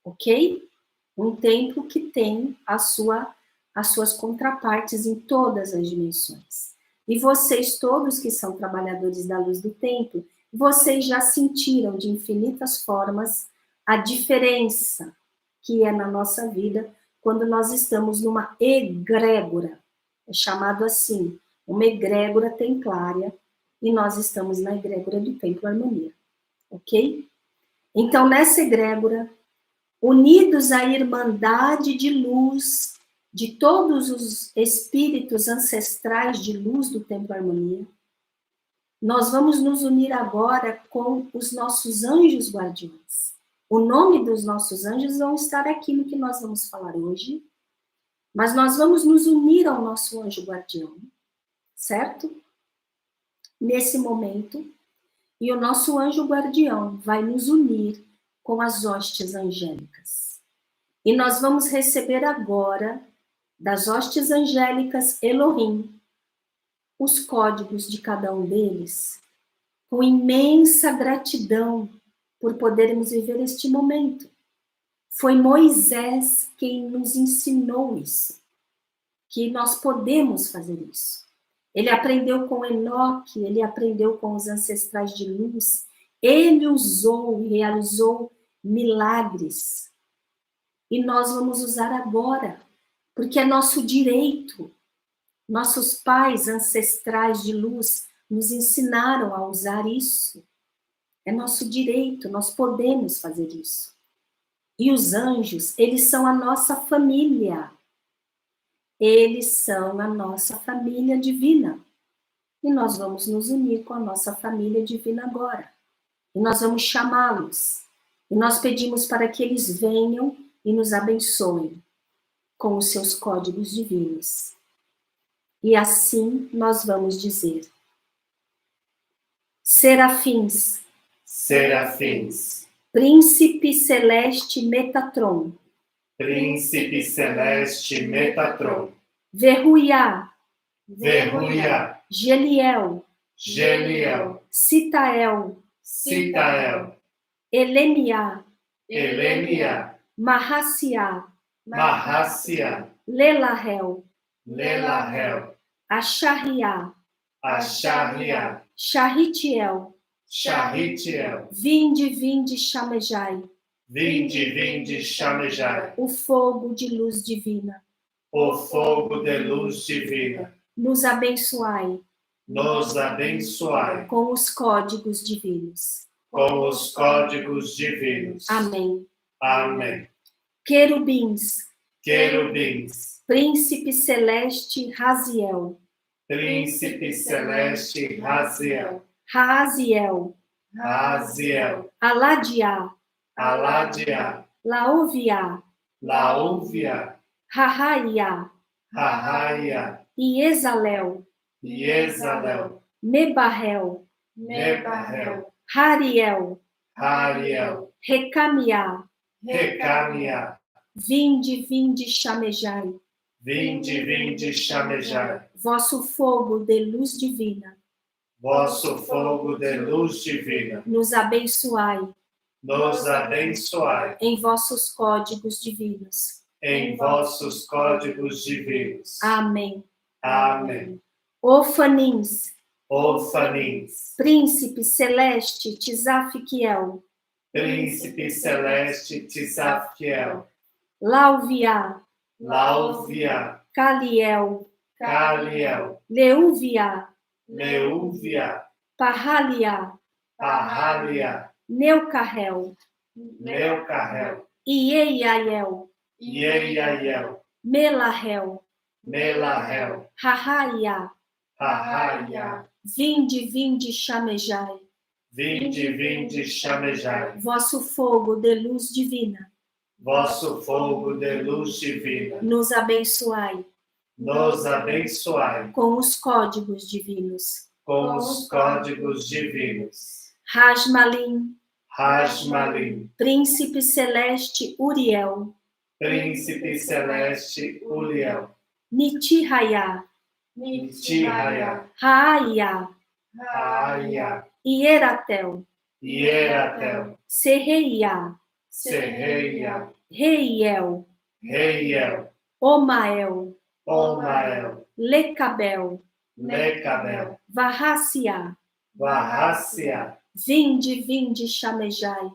ok? Um templo que tem as suas contrapartes em todas as dimensões. E vocês todos que são trabalhadores da luz do templo, vocês já sentiram de infinitas formas a diferença que é na nossa vida quando nós estamos numa egrégora. É chamado assim, uma egrégora templária, e nós estamos na egrégora do Templo Harmonia, ok? Então, nessa egrégora, unidos à irmandade de luz de todos os espíritos ancestrais de luz do Templo Harmonia, nós vamos nos unir agora com os nossos anjos guardiões. O nome dos nossos anjos vão estar aqui no que nós vamos falar hoje, mas nós vamos nos unir ao nosso anjo guardião, certo? Nesse momento, e o nosso anjo guardião vai nos unir com as hostes angélicas. E nós vamos receber agora, das hostes angélicas Elohim, os códigos de cada um deles, com imensa gratidão por podermos viver este momento. Foi Moisés quem nos ensinou isso, que nós podemos fazer isso. Ele aprendeu com Enoque, ele aprendeu com os ancestrais de luz, ele usou e realizou milagres. E nós vamos usar agora, porque é nosso direito. Nossos pais ancestrais de luz nos ensinaram a usar isso. É nosso direito, nós podemos fazer isso. E os anjos, eles são a nossa família. Eles são a nossa família divina. E nós vamos nos unir com a nossa família divina agora. E nós vamos chamá-los. E nós pedimos para que eles venham e nos abençoem com os seus códigos divinos. E assim nós vamos dizer: serafins, serafins, príncipe celeste Metatron, príncipe celeste Metatron, Verruiá, Verruiá, Geliel, Geliel, Citael, Citael, Elemiá, Elemiá, Mahassiá, Mahassiá, Lelahel, Lelahel, Acharriá, Acharriá, Charritiel, Charritiel, vinde, chamejai, vinde, chamejai, o fogo de luz divina, o fogo de luz divina, nos abençoai nos abençoai com os códigos divinos. com os códigos divinos. Amém. Amém. Querubins, Querubins, príncipe celeste Raziel, príncipe celeste Raziel, Raaziel, Raziel, Aladiá, Aladiá, Laoviá, Laúvia, Rahaiá, Rahaiá, Iezalel, Iezalel, Mebarrel, Mebarrel, Hariel, Hariel, Recamiá, Recamiá, vinde, chamejai, vinde, chamejai, vosso fogo de luz divina, vosso fogo de luz divina, nos abençoai nos abençoai em vossos códigos divinos. em vossos códigos divinos. Amém. Amém. Ofanins, Ofanins, príncipe celeste Tzafiquiel, príncipe celeste Tzafiel, Lauviá, Laúvia, Caliel, Caliel, Leúvia, Leúvia, Parraliá, Parralia, Neucarrel, Neucarrel, Ieiael, Ieiael, Melahel, Melahel, Rahaiá, Rahaiá, vinde, chamejai, vinde, chamejai, vosso fogo de luz divina, vosso fogo de luz divina, nos abençoai nos abençoai com os códigos divinos. com os códigos divinos. Rajmalim, Rajmalim, príncipe celeste Uriel, príncipe celeste Uliel, Nitiraiá, Nitiraiá, Raaiá, Raia, Ieratel, Ieratel, Serreiá, Serreia, Reiel, Reiel, Omael, Omael, Lecabel, Lecabel, Varraciá, Varrácia, vinde, chamejai,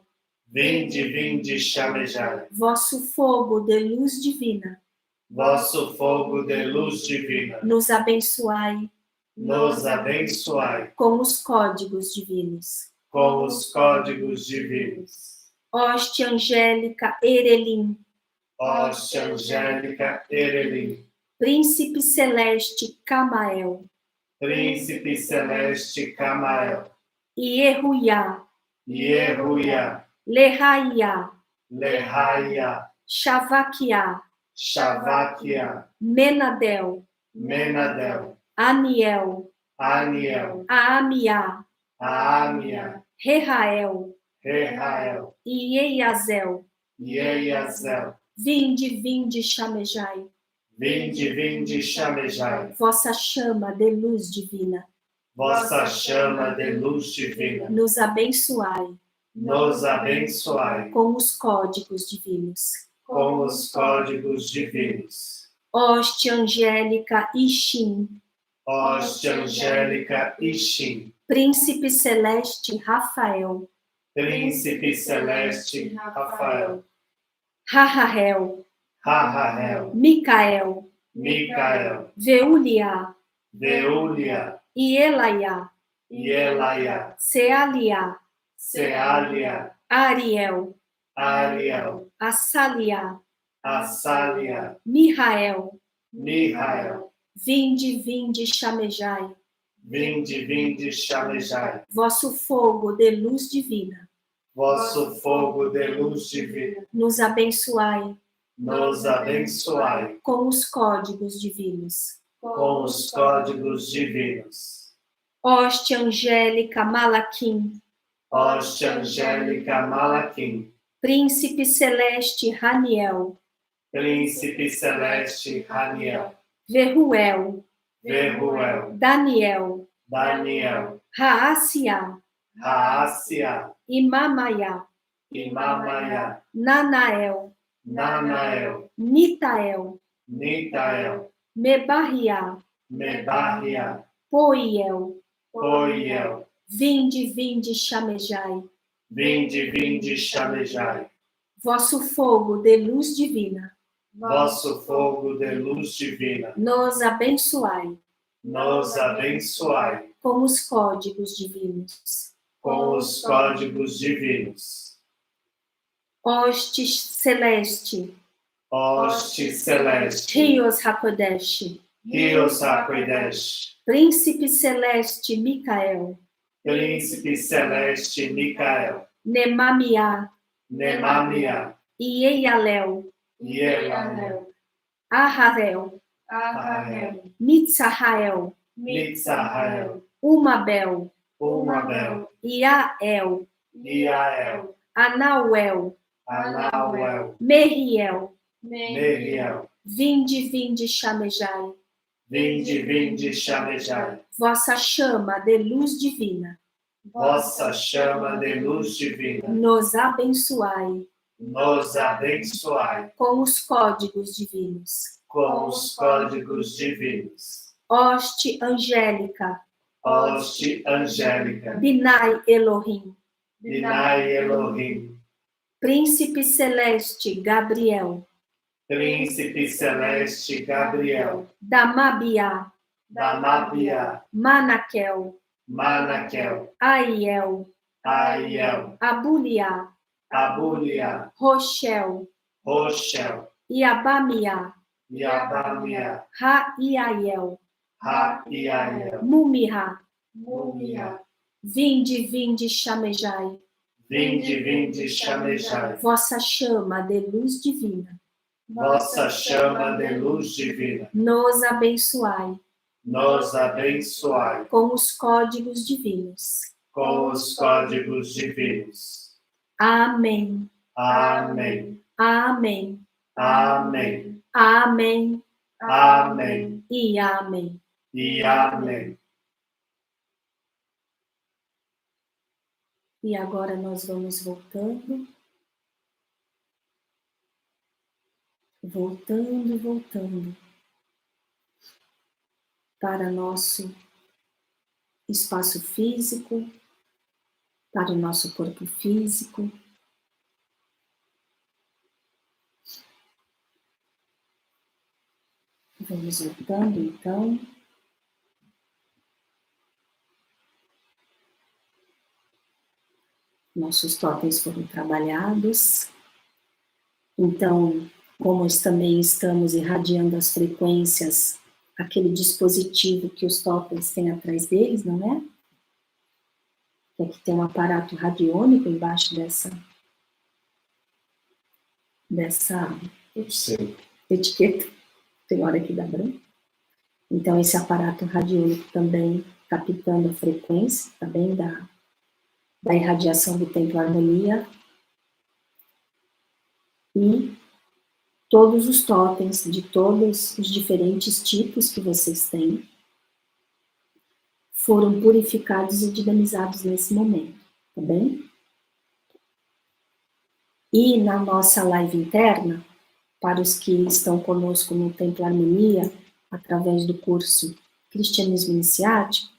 Vinde, vinde, chamejai. Vosso fogo de luz divina, Vosso fogo de luz divina, nos abençoai nos abençoai com os códigos divinos. com os códigos divinos. Hoste angélica Erelim, Hóstia angélica Erelim, príncipe celeste Camael, príncipe celeste Camael, Ieruiá, Ieruiá, Leraiá, Lerraia, Chavaquiá, Chavaquia, Menadel, Menadel, Aniel, Aniel, Aamiá, Aamia, Rehael, Rehael, Ieiazel. Ieiazel. Vinde, vinde, chamejai, Vinde, vinde, chamejai, vossa chama de luz divina, vossa chama de luz divina, nos abençoai nos abençoai com os códigos divinos. com os códigos divinos. Hoste angélica Ixim, Hóstia angélica Ixim, príncipe celeste Rafael, príncipe celeste Rafael, Rahahel, Rahael, Micael, Micael, Veuliá, Veúlia, Ielaiá, Ielaia, Sealiá, Sealia, Ariel, Ariel, Assaliá, Assalia, Mihael. Mihael. Vinde, vinde, chamejai, Vinde, vinde, chamejai, vosso fogo de luz divina, vosso fogo de luz divina, nos abençoai nos abençoai com os códigos divinos. com os códigos divinos. Hoste angélica Malaquim, Hóstia angélica Malaquim, príncipe celeste Raniel, príncipe celeste Raniel, Veruel, Veruel, Daniel, Daniel, Raaciá, Raacia, Imamaiá, Imamaiá, Nanael, Nanael, Nitael, Nitael, Mebarriá, Mebarria, Poiel. Poiel. Vinde, vinde, chamejai, Vinde, vinde, chamejai, vosso fogo de luz divina, vosso fogo de luz divina, nos abençoai nos abençoai com os códigos divinos. com os códigos divinos. Hoste celeste, Hoste celeste, Rios Hakodesh, Rios Hakodesh, príncipe celeste Micael, príncipe celeste Micael, Nemamiá, Nemamia, Ieialel, Ielalel, Aharel, Ahel, Mitzahael, Mitzahael, Umabel, Umabel, Iael, Iael, Anauel, Anauel, Meriel. Meriel. Vinde, vinde, chamejai, Vinde, vinde, chamejai, vossa chama de luz divina, vossa chama de luz divina, nos abençoai nos abençoai com os códigos divinos. com os códigos divinos. Hoste angélica, Hoste angélica, Binai Elohim, Binai Elohim, príncipe celeste Gabriel, príncipe celeste Gabriel, Damabiá, Damabia, Manaquel, Manaquel, Aiel, Aiel, Abuliá, Abulia, Rochel, Rochel, Iabamiá, Yabamia, Raiael, Raiael, Mumihá. Mumia. Vinde, vinde, chamejai, Vinde, vinde, chamejai, vossa chama de luz divina, vossa chama de luz divina, nos abençoai nos abençoai com os códigos divinos. com os códigos divinos. Amém, Amém, amém, amém, amém amém e amém. e amém. E agora nós vamos voltando, voltando para nosso espaço físico, para o nosso corpo físico, Vamos voltando, então. Nossos totens foram trabalhados. Então, como também estamos irradiando as frequências, aquele dispositivo que os totens têm atrás deles, não é? Que aqui tem um aparato radiônico embaixo dessa etiqueta. Tem hora que dá branco. Então, esse aparato radiônico também captando a frequência, também da irradiação do Templo Harmonia. E todos os totens de todos os diferentes tipos que vocês têm foram purificados e dinamizados nesse momento, tá bem? E na nossa live interna, para os que estão conosco no Templo Harmonia, através do curso Cristianismo Iniciático,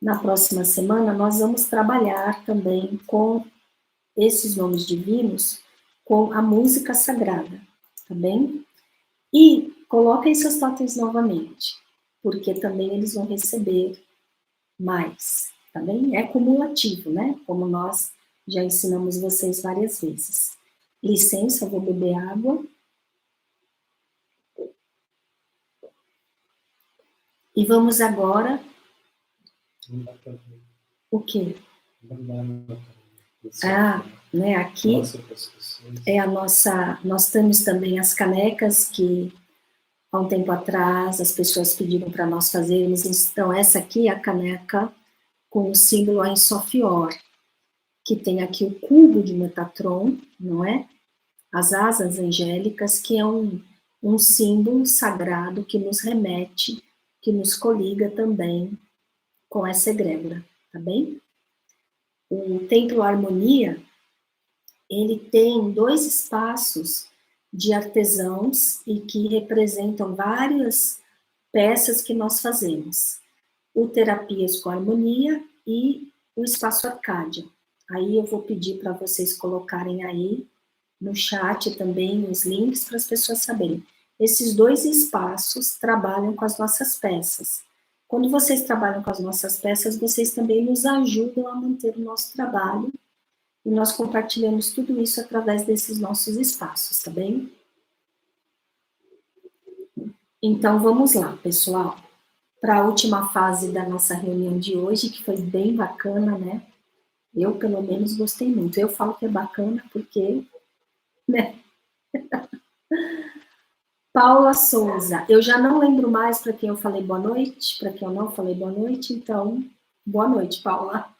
na próxima semana nós vamos trabalhar também com esses nomes divinos, com a música sagrada, tá bem? E coloquem seus totens novamente, porque também eles vão receber mais, tá bem? É cumulativo, né? Como nós já ensinamos vocês várias vezes. Licença, eu vou beber água. E vamos agora... O quê? Né, aqui é a nossa... Nós temos também as canecas que, há um tempo atrás, as pessoas pediram para nós fazermos. Então, essa aqui é a caneca com o símbolo Ein Sof Or, que tem aqui o cubo de Metatron, não é? As asas angélicas, que é um símbolo sagrado que nos remete, que nos coliga também com essa egrégora, tá bem? O Templo Harmonia, ele tem 2 espaços de artesãos e que representam várias peças que nós fazemos. O Terapias com Harmonia e o Espaço Arcádia. Aí eu vou pedir para vocês colocarem aí no chat também os links para as pessoas saberem. Esses 2 espaços trabalham com as nossas peças. Quando vocês trabalham com as nossas peças, vocês também nos ajudam a manter o nosso trabalho e nós compartilhamos tudo isso através desses nossos espaços, tá bem? Então, vamos lá, pessoal, para a última fase da nossa reunião de hoje, que foi bem bacana, né? Eu, pelo menos, gostei muito. Eu falo que é bacana porque, né? Paula Souza, eu já não lembro mais para quem eu falei boa noite, para quem eu não falei boa noite, então, boa noite, Paula.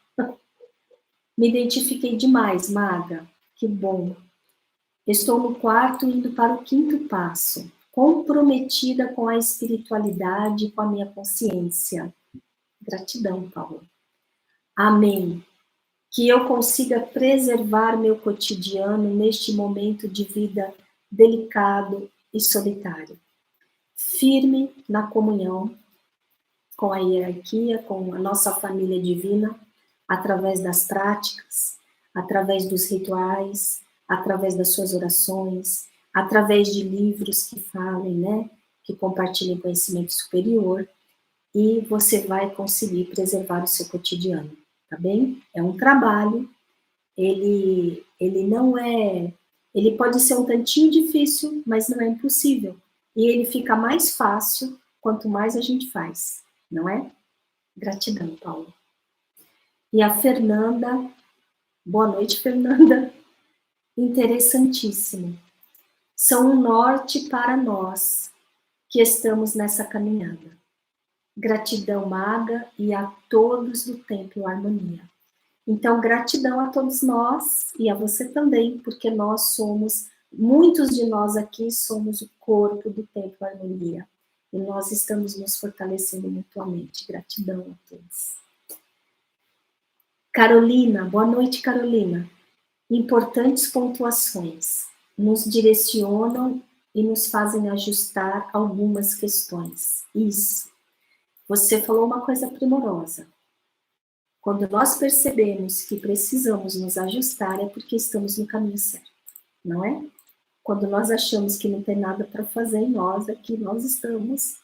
Me identifiquei demais, Maga, que bom. Estou no quarto indo para o 5º passo, comprometida com a espiritualidade e com a minha consciência. Gratidão, Paula. Amém. Que eu consiga preservar meu cotidiano neste momento de vida delicado e solitário. Firme na comunhão com a hierarquia, com a nossa família divina, através das práticas, através dos rituais, através das suas orações, através de livros que falem, né, que compartilhem conhecimento superior, e você vai conseguir preservar o seu cotidiano, tá bem? É um trabalho, ele não é... Ele pode ser um tantinho difícil, mas não é impossível. E ele fica mais fácil quanto mais a gente faz, não é? Gratidão, Paulo. E a Fernanda, boa noite, Fernanda. Interessantíssimo. São um norte para nós que estamos nessa caminhada. Gratidão, Maga, e a todos do Templo Harmonia. Então, gratidão a todos nós e a você também, porque nós somos, muitos de nós aqui somos o corpo do Templo Harmonia. E nós estamos nos fortalecendo mutuamente. Gratidão a todos. Carolina, boa noite, Carolina. Importantes pontuações. Nos direcionam e nos fazem ajustar algumas questões. Isso. Você falou uma coisa primorosa. Quando nós percebemos que precisamos nos ajustar, é porque estamos no caminho certo, não é? Quando nós achamos que não tem nada para fazer em nós, aqui nós estamos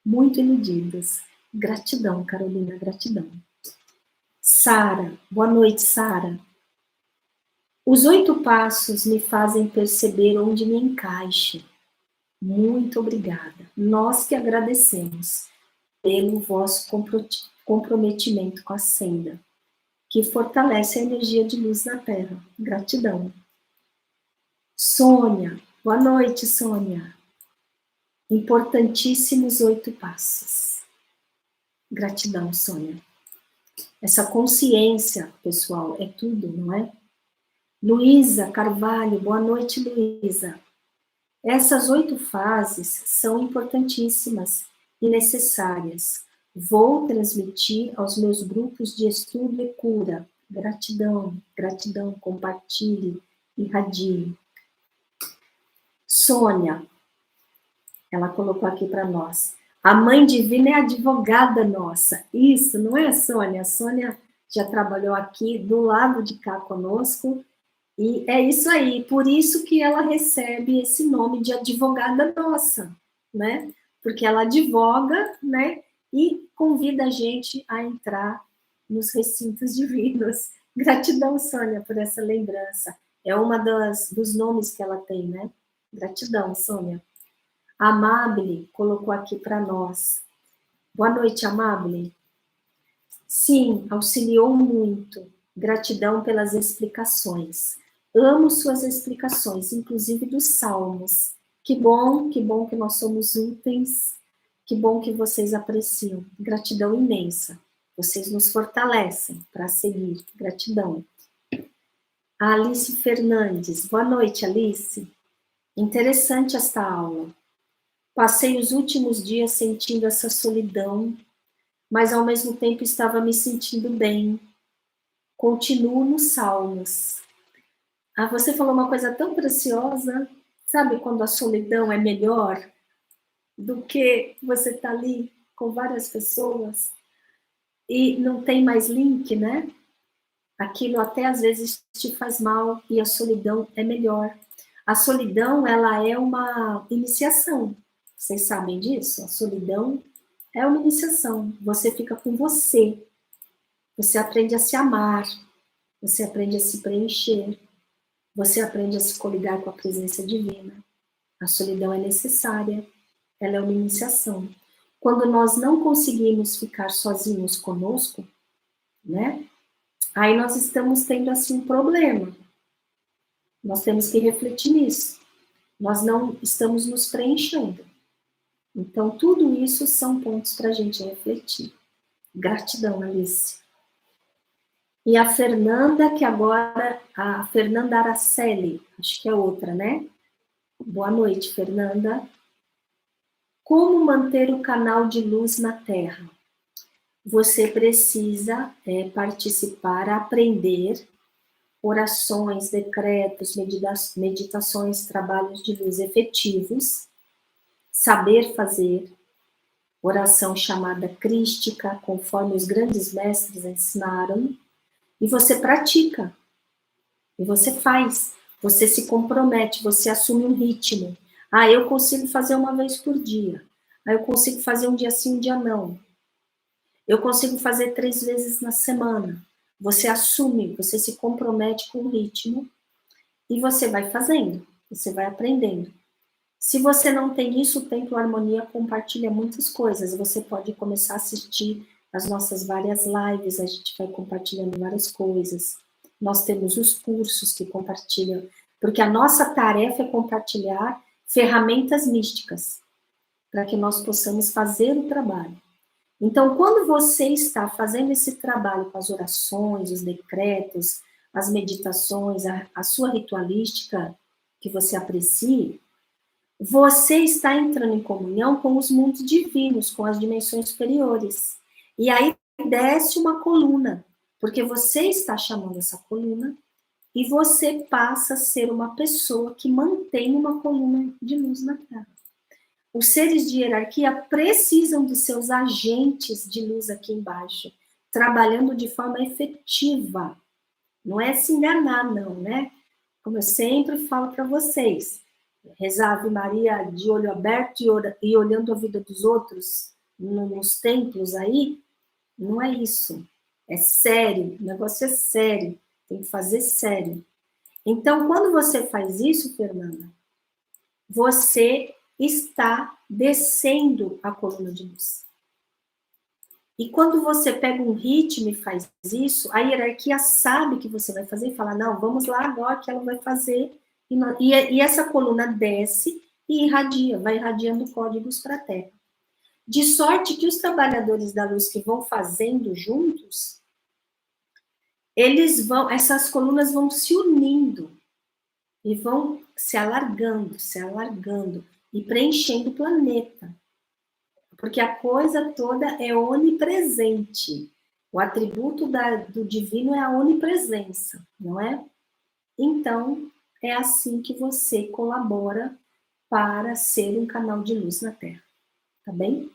muito iludidos. Gratidão, Carolina, gratidão. Sara, boa noite, Sara. Os 8 passos me fazem perceber onde me encaixo. Muito obrigada. Nós que agradecemos pelo vosso comprometimento com a senda, que fortalece a energia de luz na Terra. Gratidão. Sônia, boa noite, Sônia. Importantíssimos 8 passos. Gratidão, Sônia. Essa consciência, pessoal, é tudo, não é? Luísa Carvalho, boa noite, Luísa. Essas 8 fases são importantíssimas e necessárias. Vou transmitir aos meus grupos de estudo e cura. Gratidão, gratidão, compartilhe, irradie. Sônia, ela colocou aqui para nós. A Mãe Divina é a advogada nossa. Isso, não é, Sônia? A Sônia já trabalhou aqui do lado de cá conosco. E é isso aí, por isso que ela recebe esse nome de advogada nossa, né? Porque ela advoga, né? E convida a gente a entrar nos recintos divinos. Gratidão, Sônia, por essa lembrança. É uma dos nomes que ela tem, né? Gratidão, Sônia. A Amable colocou aqui para nós. Boa noite, Amable. Sim, auxiliou muito. Gratidão pelas explicações. Amo suas explicações, inclusive dos salmos. Que bom que nós somos úteis. Que bom que vocês apreciam. Gratidão imensa. Vocês nos fortalecem para seguir. Gratidão. A Alice Fernandes. Boa noite, Alice. Interessante esta aula. Passei os últimos dias sentindo essa solidão, mas ao mesmo tempo estava me sentindo bem. Continuo nos salmos. Ah, você falou uma coisa tão preciosa. Sabe quando a solidão é melhor do que você estar ali com várias pessoas e não tem mais link, né? Aquilo até às vezes te faz mal e a solidão é melhor. A solidão, ela é uma iniciação. Vocês sabem disso? A solidão é uma iniciação. Você fica com você. Você aprende a se amar. Você aprende a se preencher. Você aprende a se coligar com a presença divina. A solidão é necessária. Ela é uma iniciação. Quando nós não conseguimos ficar sozinhos conosco, né? Aí nós estamos tendo assim um problema. Nós temos que refletir nisso. Nós não estamos nos preenchendo. Então, tudo isso são pontos para a gente refletir. Gratidão, Alice. E a Fernanda, que agora, a Fernanda Araceli, acho que é outra, né? Boa noite, Fernanda. Como manter o canal de luz na Terra? Você precisa participar, aprender orações, decretos, meditações, trabalhos de luz efetivos, saber fazer, oração chamada crística, conforme os grandes mestres ensinaram, e você pratica, e você faz, você se compromete, você assume um ritmo. Ah, eu consigo fazer uma vez por dia. Ah, eu consigo fazer um dia sim, um dia não. Eu consigo fazer 3 vezes na semana. Você assume, você se compromete com o ritmo e você vai fazendo, você vai aprendendo. Se você não tem isso, o Templo Harmonia compartilha muitas coisas. Você pode começar a assistir as nossas várias lives, a gente vai compartilhando várias coisas. Nós temos os cursos que compartilham, porque a nossa tarefa é compartilhar ferramentas místicas, para que nós possamos fazer o trabalho. Então, quando você está fazendo esse trabalho com as orações, os decretos, as meditações, a sua ritualística, que você aprecie, você está entrando em comunhão com os mundos divinos, com as dimensões superiores. E aí desce uma coluna, porque você está chamando essa coluna e você passa a ser uma pessoa que mantém uma coluna de luz na Terra. Os seres de hierarquia precisam dos seus agentes de luz aqui embaixo, trabalhando de forma efetiva. Não é se enganar, não, né? Como eu sempre falo para vocês, rezar Ave Maria de olho aberto e olhando a vida dos outros nos templos aí, não é isso. É sério, o negócio é sério, tem que fazer sério. Então, quando você faz isso, Fernanda, você está descendo a coluna de luz. E quando você pega um ritmo e faz isso, a hierarquia sabe que você vai fazer e fala, não, vamos lá agora que ela vai fazer. E essa coluna desce e irradia, vai irradiando códigos para a Terra. De sorte que os trabalhadores da luz que vão fazendo juntos, essas colunas vão se unindo e vão se alargando e preenchendo o planeta. Porque a coisa toda é onipresente. O atributo do divino é a onipresença, não é? Então, é assim que você colabora para ser um canal de luz na Terra. Tá bem?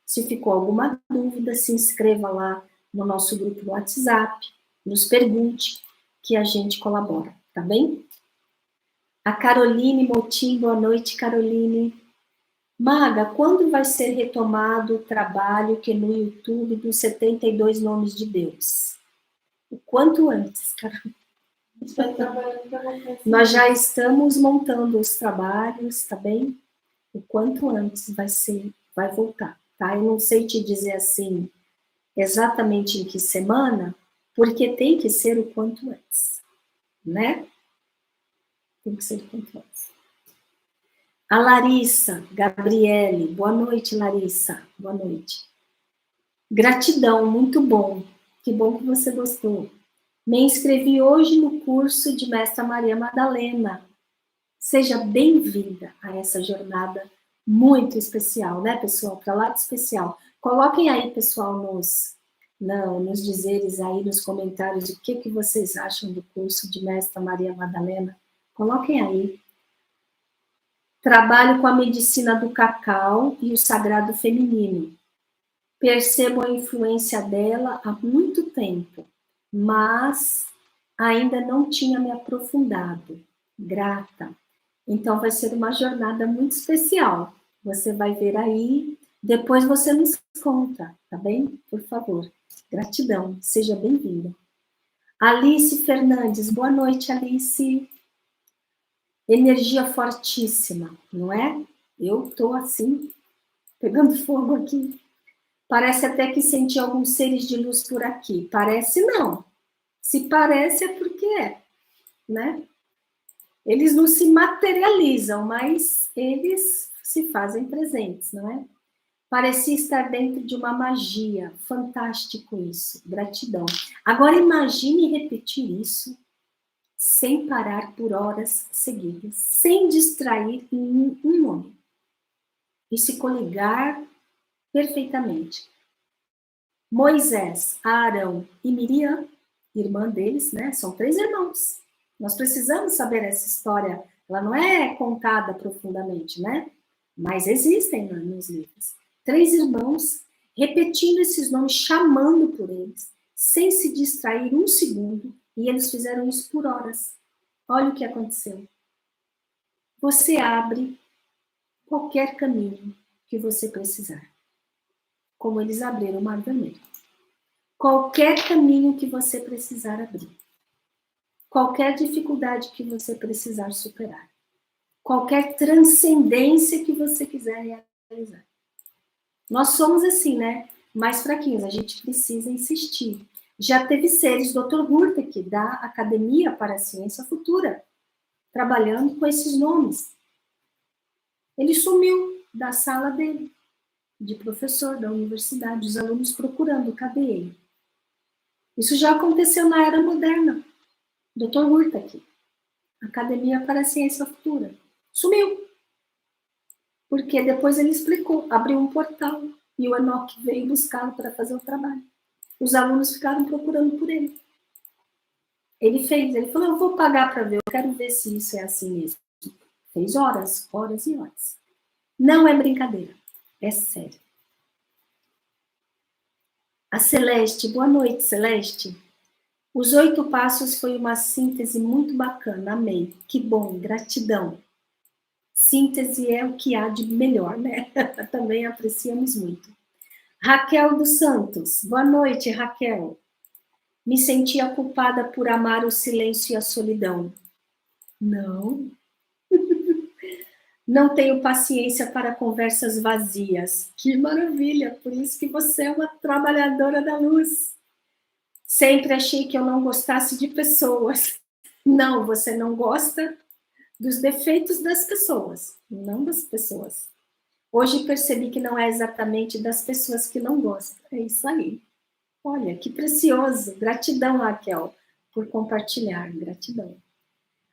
Se ficou alguma dúvida, se inscreva lá no nosso grupo do WhatsApp, nos pergunte, que a gente colabora, tá bem? A Caroline Motim, boa noite, Caroline. Maga, quando vai ser retomado o trabalho que no YouTube dos 72 Nomes de Deus? O quanto antes, Caroline. Nós já estamos montando os trabalhos, tá bem? O quanto antes vai voltar, tá? Eu não sei te dizer assim, exatamente em que semana, porque tem que ser o quanto antes, né? Tem que ser o quanto antes. A Larissa Gabriele, boa noite, Larissa, boa noite. Gratidão, muito bom, que bom que você gostou. Me inscrevi hoje no curso de Mestra Maria Madalena. Seja bem-vinda a essa jornada muito especial, né, pessoal? Para lá de especial. Coloquem aí, pessoal, nos dizeres aí, nos comentários, o que vocês acham do curso de Mestra Maria Madalena. Coloquem aí. Trabalho com a medicina do cacau e o sagrado feminino. Percebo a influência dela há muito tempo, mas ainda não tinha me aprofundado. Grata. Então vai ser uma jornada muito especial. Você vai ver aí, depois você nos conta, tá bem? Por favor. Gratidão, seja bem-vinda. Alice Fernandes, boa noite, Alice. Energia fortíssima, não é? Eu tô assim, pegando fogo aqui. Parece até que senti alguns seres de luz por aqui. Parece não. Se parece é porque é, né? Eles não se materializam, mas eles se fazem presentes, não é? Parecia estar dentro de uma magia. Fantástico isso. Gratidão. Agora imagine repetir isso sem parar por horas seguidas, sem distrair em um nome. E se coligar perfeitamente. Moisés, Arão e Miriam, irmã deles, né? São 3 irmãos. Nós precisamos saber essa história. Ela não é contada profundamente, né? Mas existem nos livros. 3 irmãos, repetindo esses nomes, chamando por eles, sem se distrair um segundo, e eles fizeram isso por horas. Olha o que aconteceu. Você abre qualquer caminho que você precisar. Como eles abriram o Mar Vermelho. Qualquer caminho que você precisar abrir. Qualquer dificuldade que você precisar superar. Qualquer transcendência que você quiser realizar. Nós somos assim, né? Mais fraquinhos, a gente precisa insistir. Já teve seres, Dr. Hurtak, da Academia para a Ciência Futura, trabalhando com esses nomes. Ele sumiu da sala dele, de professor da universidade, os alunos procurando, cadê ele? Isso já aconteceu na Era Moderna. Dr. Hurtak, Academia para a Ciência Futura, sumiu. Porque depois ele explicou, abriu um portal e o Enoch veio buscá-lo para fazer o trabalho. Os alunos ficaram procurando por ele. Ele falou, eu vou pagar para ver, eu quero ver se isso é assim mesmo. Fez horas e horas. Não é brincadeira, é sério. A Celeste, boa noite, Celeste. Os 8 passos foi uma síntese muito bacana, amei. Que bom, gratidão. Síntese é o que há de melhor, né? Também apreciamos muito. Raquel dos Santos, boa noite, Raquel. Me sentia culpada por amar o silêncio e a solidão. Não. Não tenho paciência para conversas vazias. Que maravilha, por isso que você é uma trabalhadora da luz. Sempre achei que eu não gostasse de pessoas. Não, você não gosta dos defeitos das pessoas, não das pessoas. Hoje percebi que não é exatamente das pessoas que não gostam. É isso aí. Olha, que precioso. Gratidão, Raquel, por compartilhar. Gratidão.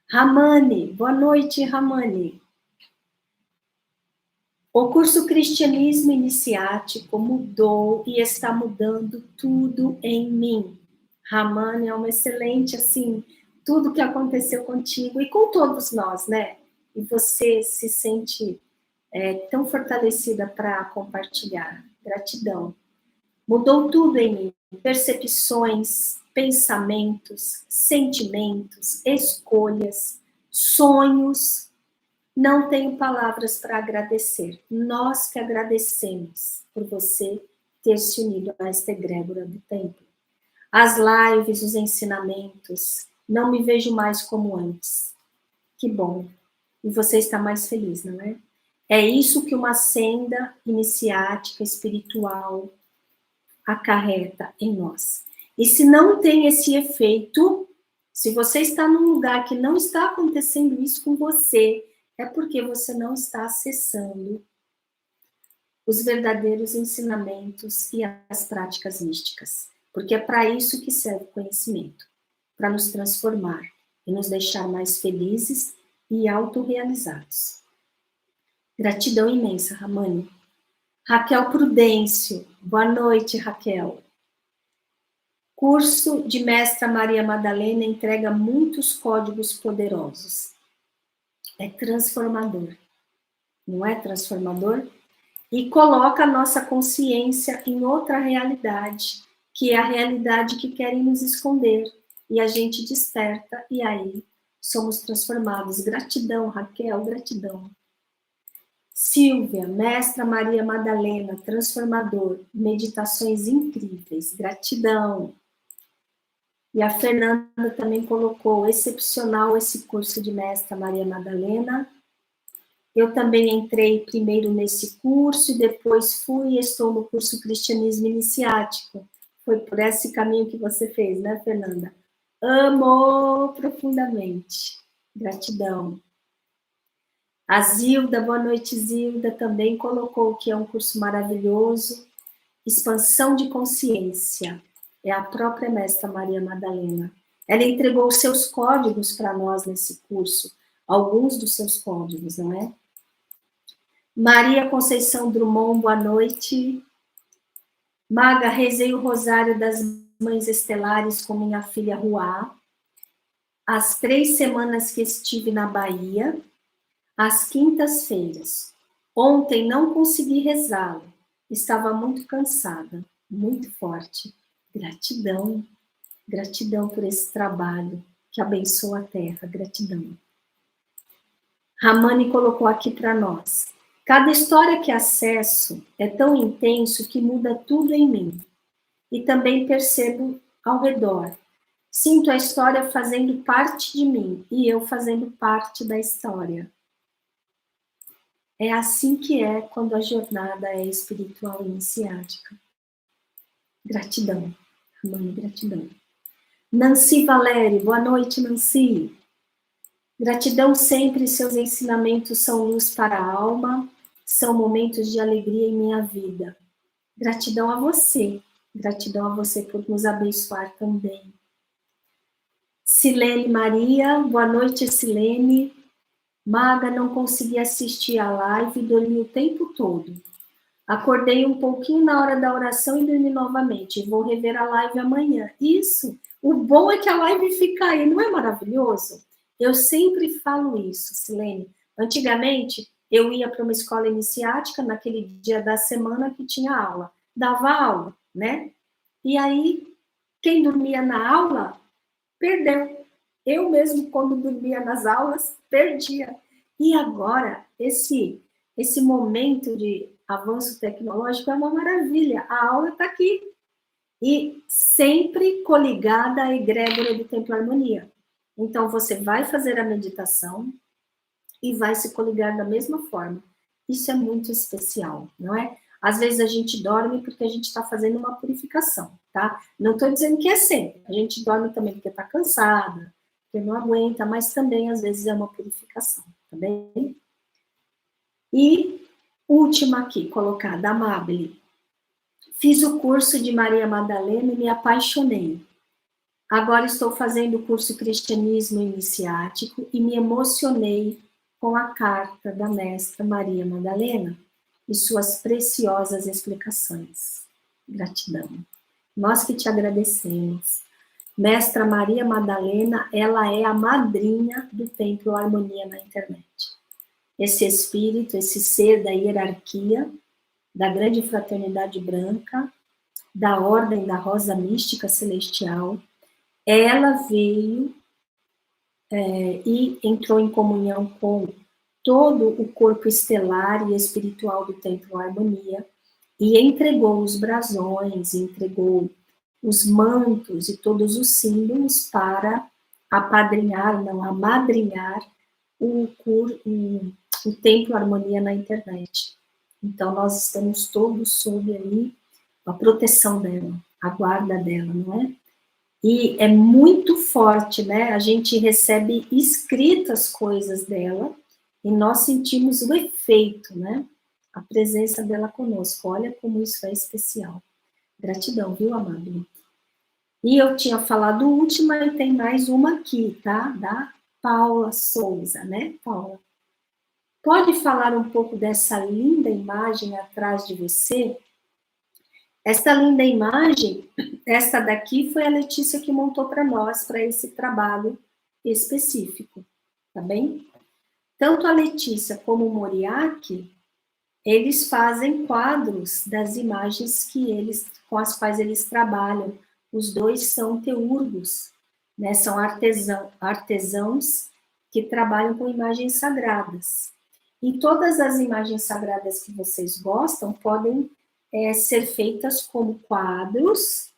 Ramani, boa noite, Ramani. O curso Cristianismo Iniciático mudou e está mudando tudo em mim. Ramani é uma excelente, assim, tudo que aconteceu contigo e com todos nós, né? E você se sente tão fortalecida para compartilhar. Gratidão. Mudou tudo em mim. Percepções, pensamentos, sentimentos, escolhas, sonhos. Não tenho palavras para agradecer. Nós que agradecemos por você ter se unido a esta egrégora do templo. As lives, os ensinamentos, não me vejo mais como antes. Que bom. E você está mais feliz, não é? É isso que uma senda iniciática espiritual acarreta em nós. E se não tem esse efeito, se você está num lugar que não está acontecendo isso com você, é porque você não está acessando os verdadeiros ensinamentos e as práticas místicas. Porque é para isso que serve o conhecimento, para nos transformar e nos deixar mais felizes e autorrealizados. Gratidão imensa, Ramani. Raquel Prudêncio, boa noite, Raquel. Curso de Mestra Maria Madalena entrega muitos códigos poderosos. É transformador, não é transformador? E coloca a nossa consciência em outra realidade, que é a realidade que querem nos esconder. E a gente desperta e aí somos transformados. Gratidão, Raquel, gratidão. Silvia, Mestra Maria Madalena, transformador, meditações incríveis, gratidão. E a Fernanda também colocou, excepcional esse curso de Mestra Maria Madalena. Eu também entrei primeiro nesse curso e depois fui e estou no curso Cristianismo Iniciático. Foi por esse caminho que você fez, né, Fernanda? Amo profundamente. Gratidão. A Zilda, boa noite, Zilda, também colocou que é um curso maravilhoso. Expansão de consciência. É a própria Mestra Maria Madalena. Ela entregou os seus códigos para nós nesse curso. Alguns dos seus códigos, não é? Maria Conceição Drummond, boa noite. Maga, rezei o Rosário das Mães Estelares com minha filha Ruá. As 3 semanas que estive na Bahia, às quintas-feiras. Ontem não consegui rezá-lo. Estava muito cansada, muito forte. Gratidão. Gratidão por esse trabalho que abençoa a Terra. Gratidão. Ramani colocou aqui para nós. Cada história que acesso é tão intenso que muda tudo em mim. E também percebo ao redor. Sinto a história fazendo parte de mim e eu fazendo parte da história. É assim que é quando a jornada é espiritual iniciática. Gratidão, Ramani, gratidão. Nancy Valério, boa noite, Nancy. Gratidão sempre, seus ensinamentos são luz para a alma, são momentos de alegria em minha vida. Gratidão a você por nos abençoar também. Silene Maria, boa noite, Silene. Maga, não consegui assistir a live e dormi o tempo todo. Acordei um pouquinho na hora da oração e dormi novamente. Vou rever a live amanhã. Isso, o bom é que a live fica aí, não é maravilhoso? Eu sempre falo isso, Silene. Antigamente, eu ia para uma escola iniciática naquele dia da semana que tinha aula. Dava aula, né? E aí, quem dormia na aula, perdeu. Eu mesmo, quando dormia nas aulas, perdia. E agora, esse momento de avanço tecnológico é uma maravilha. A aula está aqui. E sempre coligada à egrégora do Templo Harmonia. Então, você vai fazer a meditação e vai se coligar da mesma forma. Isso é muito especial, não é? Às vezes a gente dorme porque a gente está fazendo uma purificação, tá? Não estou dizendo que é sempre. A gente dorme também porque está cansada, porque não aguenta, mas também às vezes é uma purificação, tá bem? E última aqui, colocada, Amabile. Fiz o curso de Maria Madalena e me apaixonei. Agora estou fazendo o curso Cristianismo Iniciático e me emocionei com a carta da mestra Maria Madalena e suas preciosas explicações. Gratidão. Nós que te agradecemos. Mestra Maria Madalena, ela é a madrinha do Templo Harmonia na internet. Esse espírito, esse ser da hierarquia, da grande fraternidade branca, da ordem da rosa mística celestial, ela veio e entrou em comunhão com todo o corpo estelar e espiritual do Templo Harmonia e entregou os brasões, entregou os mantos e todos os símbolos para apadrinhar, não, amadrinhar o Templo Harmonia na internet. Então, nós estamos todos sob aí a proteção dela, a guarda dela, não é? E é muito forte, né? A gente recebe escritas coisas dela e nós sentimos o efeito, né? A presença dela conosco. Olha como isso é especial. Gratidão, viu, amado? E eu tinha falado última e tem mais uma aqui, tá? Da Paula Souza, né, Paula? Pode falar um pouco dessa linda imagem atrás de você? Esta linda imagem, esta daqui foi a Letícia que montou para nós, para esse trabalho específico, tá bem? Tanto a Letícia como o Moriarty, eles fazem quadros das imagens com as quais eles trabalham. Os dois são teurgos, né? São artesãos que trabalham com imagens sagradas. E todas as imagens sagradas que vocês gostam podem ser feitas como quadros,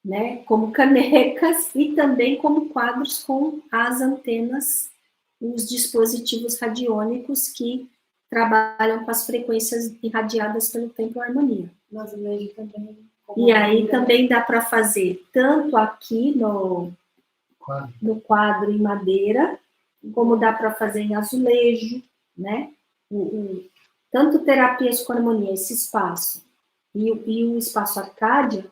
né, como canecas e também como quadros com as antenas, os dispositivos radiônicos que trabalham com as frequências irradiadas pelo Templo Harmonia. Nós também. E aí também dá para fazer tanto aqui no quadro em madeira, como dá para fazer em azulejo, né? Tanto Terapias com Harmonia, esse espaço, e o espaço Arcádia,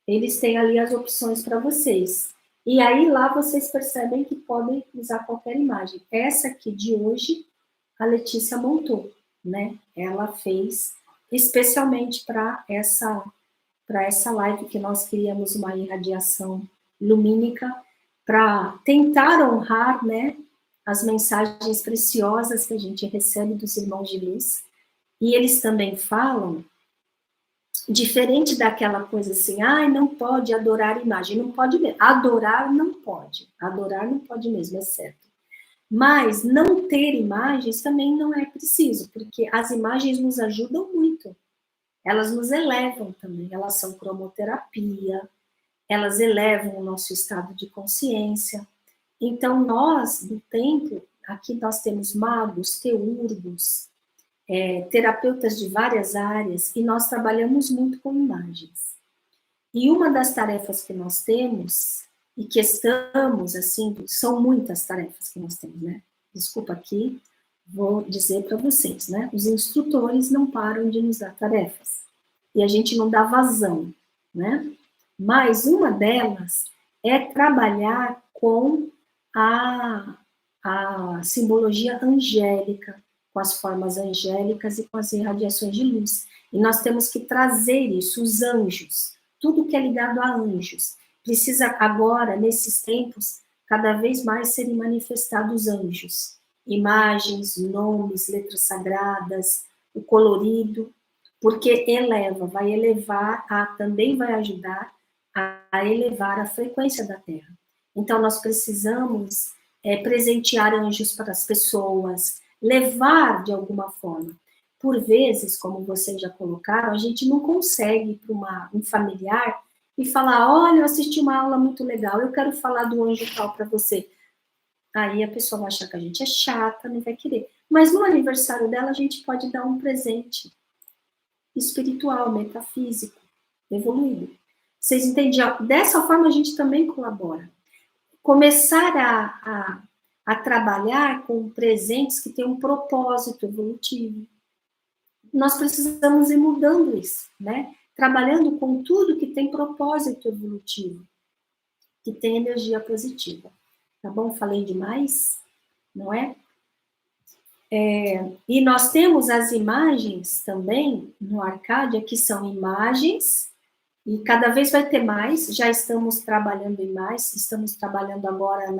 eles têm ali as opções para vocês. E aí lá vocês percebem que podem usar qualquer imagem. Essa aqui de hoje, a Letícia montou, né? Ela fez especialmente para essa live que nós criamos uma irradiação lumínica para tentar honrar, né, as mensagens preciosas que a gente recebe dos irmãos de luz. E eles também falam, diferente daquela coisa assim, não pode adorar imagem, não pode mesmo. Adorar não pode mesmo, é certo. Mas não ter imagens também não é preciso, porque as imagens nos ajudam muito. Elas nos elevam também, elas são cromoterapia, elas elevam o nosso estado de consciência. Então, nós, no templo, aqui nós temos magos, teurgos, terapeutas de várias áreas, e nós trabalhamos muito com imagens. E uma das tarefas que nós temos, e que estamos, assim, são muitas tarefas que nós temos, né? Desculpa aqui, vou dizer para vocês, né? Os instrutores não param de nos dar tarefas. E a gente não dá vazão, né? Mas uma delas é trabalhar com a simbologia angélica, com as formas angélicas e com as irradiações de luz. E nós temos que trazer isso, os anjos, tudo que é ligado a anjos. Precisa agora, nesses tempos, cada vez mais serem manifestados anjos. Imagens, nomes, letras sagradas, o colorido, porque vai elevar, também vai ajudar a elevar a frequência da Terra. Então, nós precisamos presentear anjos para as pessoas, levar de alguma forma. Por vezes, como vocês já colocaram, a gente não consegue ir para um familiar e falar, olha, eu assisti uma aula muito legal, eu quero falar do anjo tal para você. Aí a pessoa vai achar que a gente é chata, não vai querer. Mas no aniversário dela, a gente pode dar um presente espiritual, metafísico, evoluído. Vocês entenderam? Dessa forma, a gente também colabora. Começar a trabalhar com presentes que têm um propósito evolutivo. Nós precisamos ir mudando isso, né? Trabalhando com tudo que tem propósito evolutivo, que tem energia positiva. Tá bom? Falei demais? Não é? E nós temos as imagens também no Arcádia, que são imagens, e cada vez vai ter mais, já estamos trabalhando em mais, estamos trabalhando agora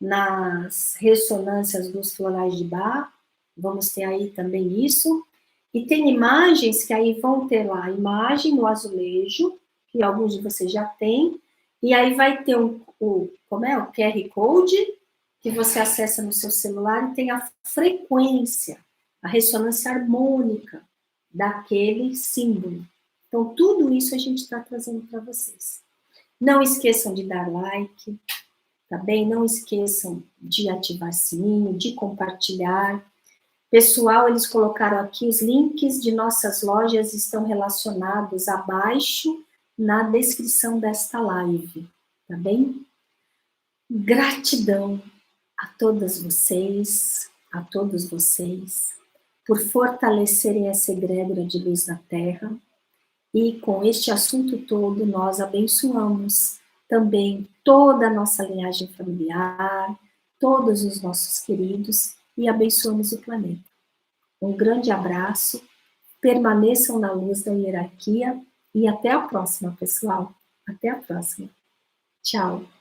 nas ressonâncias dos florais de Bach, vamos ter aí também isso, e tem imagens que aí vão ter lá, imagem no azulejo, que alguns de vocês já têm, e aí vai ter o QR Code, que você acessa no seu celular, e tem a frequência, a ressonância harmônica daquele símbolo. Então, tudo isso a gente está trazendo para vocês. Não esqueçam de dar like, tá bem? Não esqueçam de ativar sininho, de compartilhar. Pessoal, eles colocaram aqui os links de nossas lojas, estão relacionados abaixo na descrição desta live, tá bem? Gratidão a todas vocês, a todos vocês, por fortalecerem essa egrégora de luz na Terra. E com este assunto todo, nós abençoamos também toda a nossa linhagem familiar, todos os nossos queridos, e abençoamos o planeta. Um grande abraço, permaneçam na luz da hierarquia, e até a próxima, pessoal. Até a próxima. Tchau.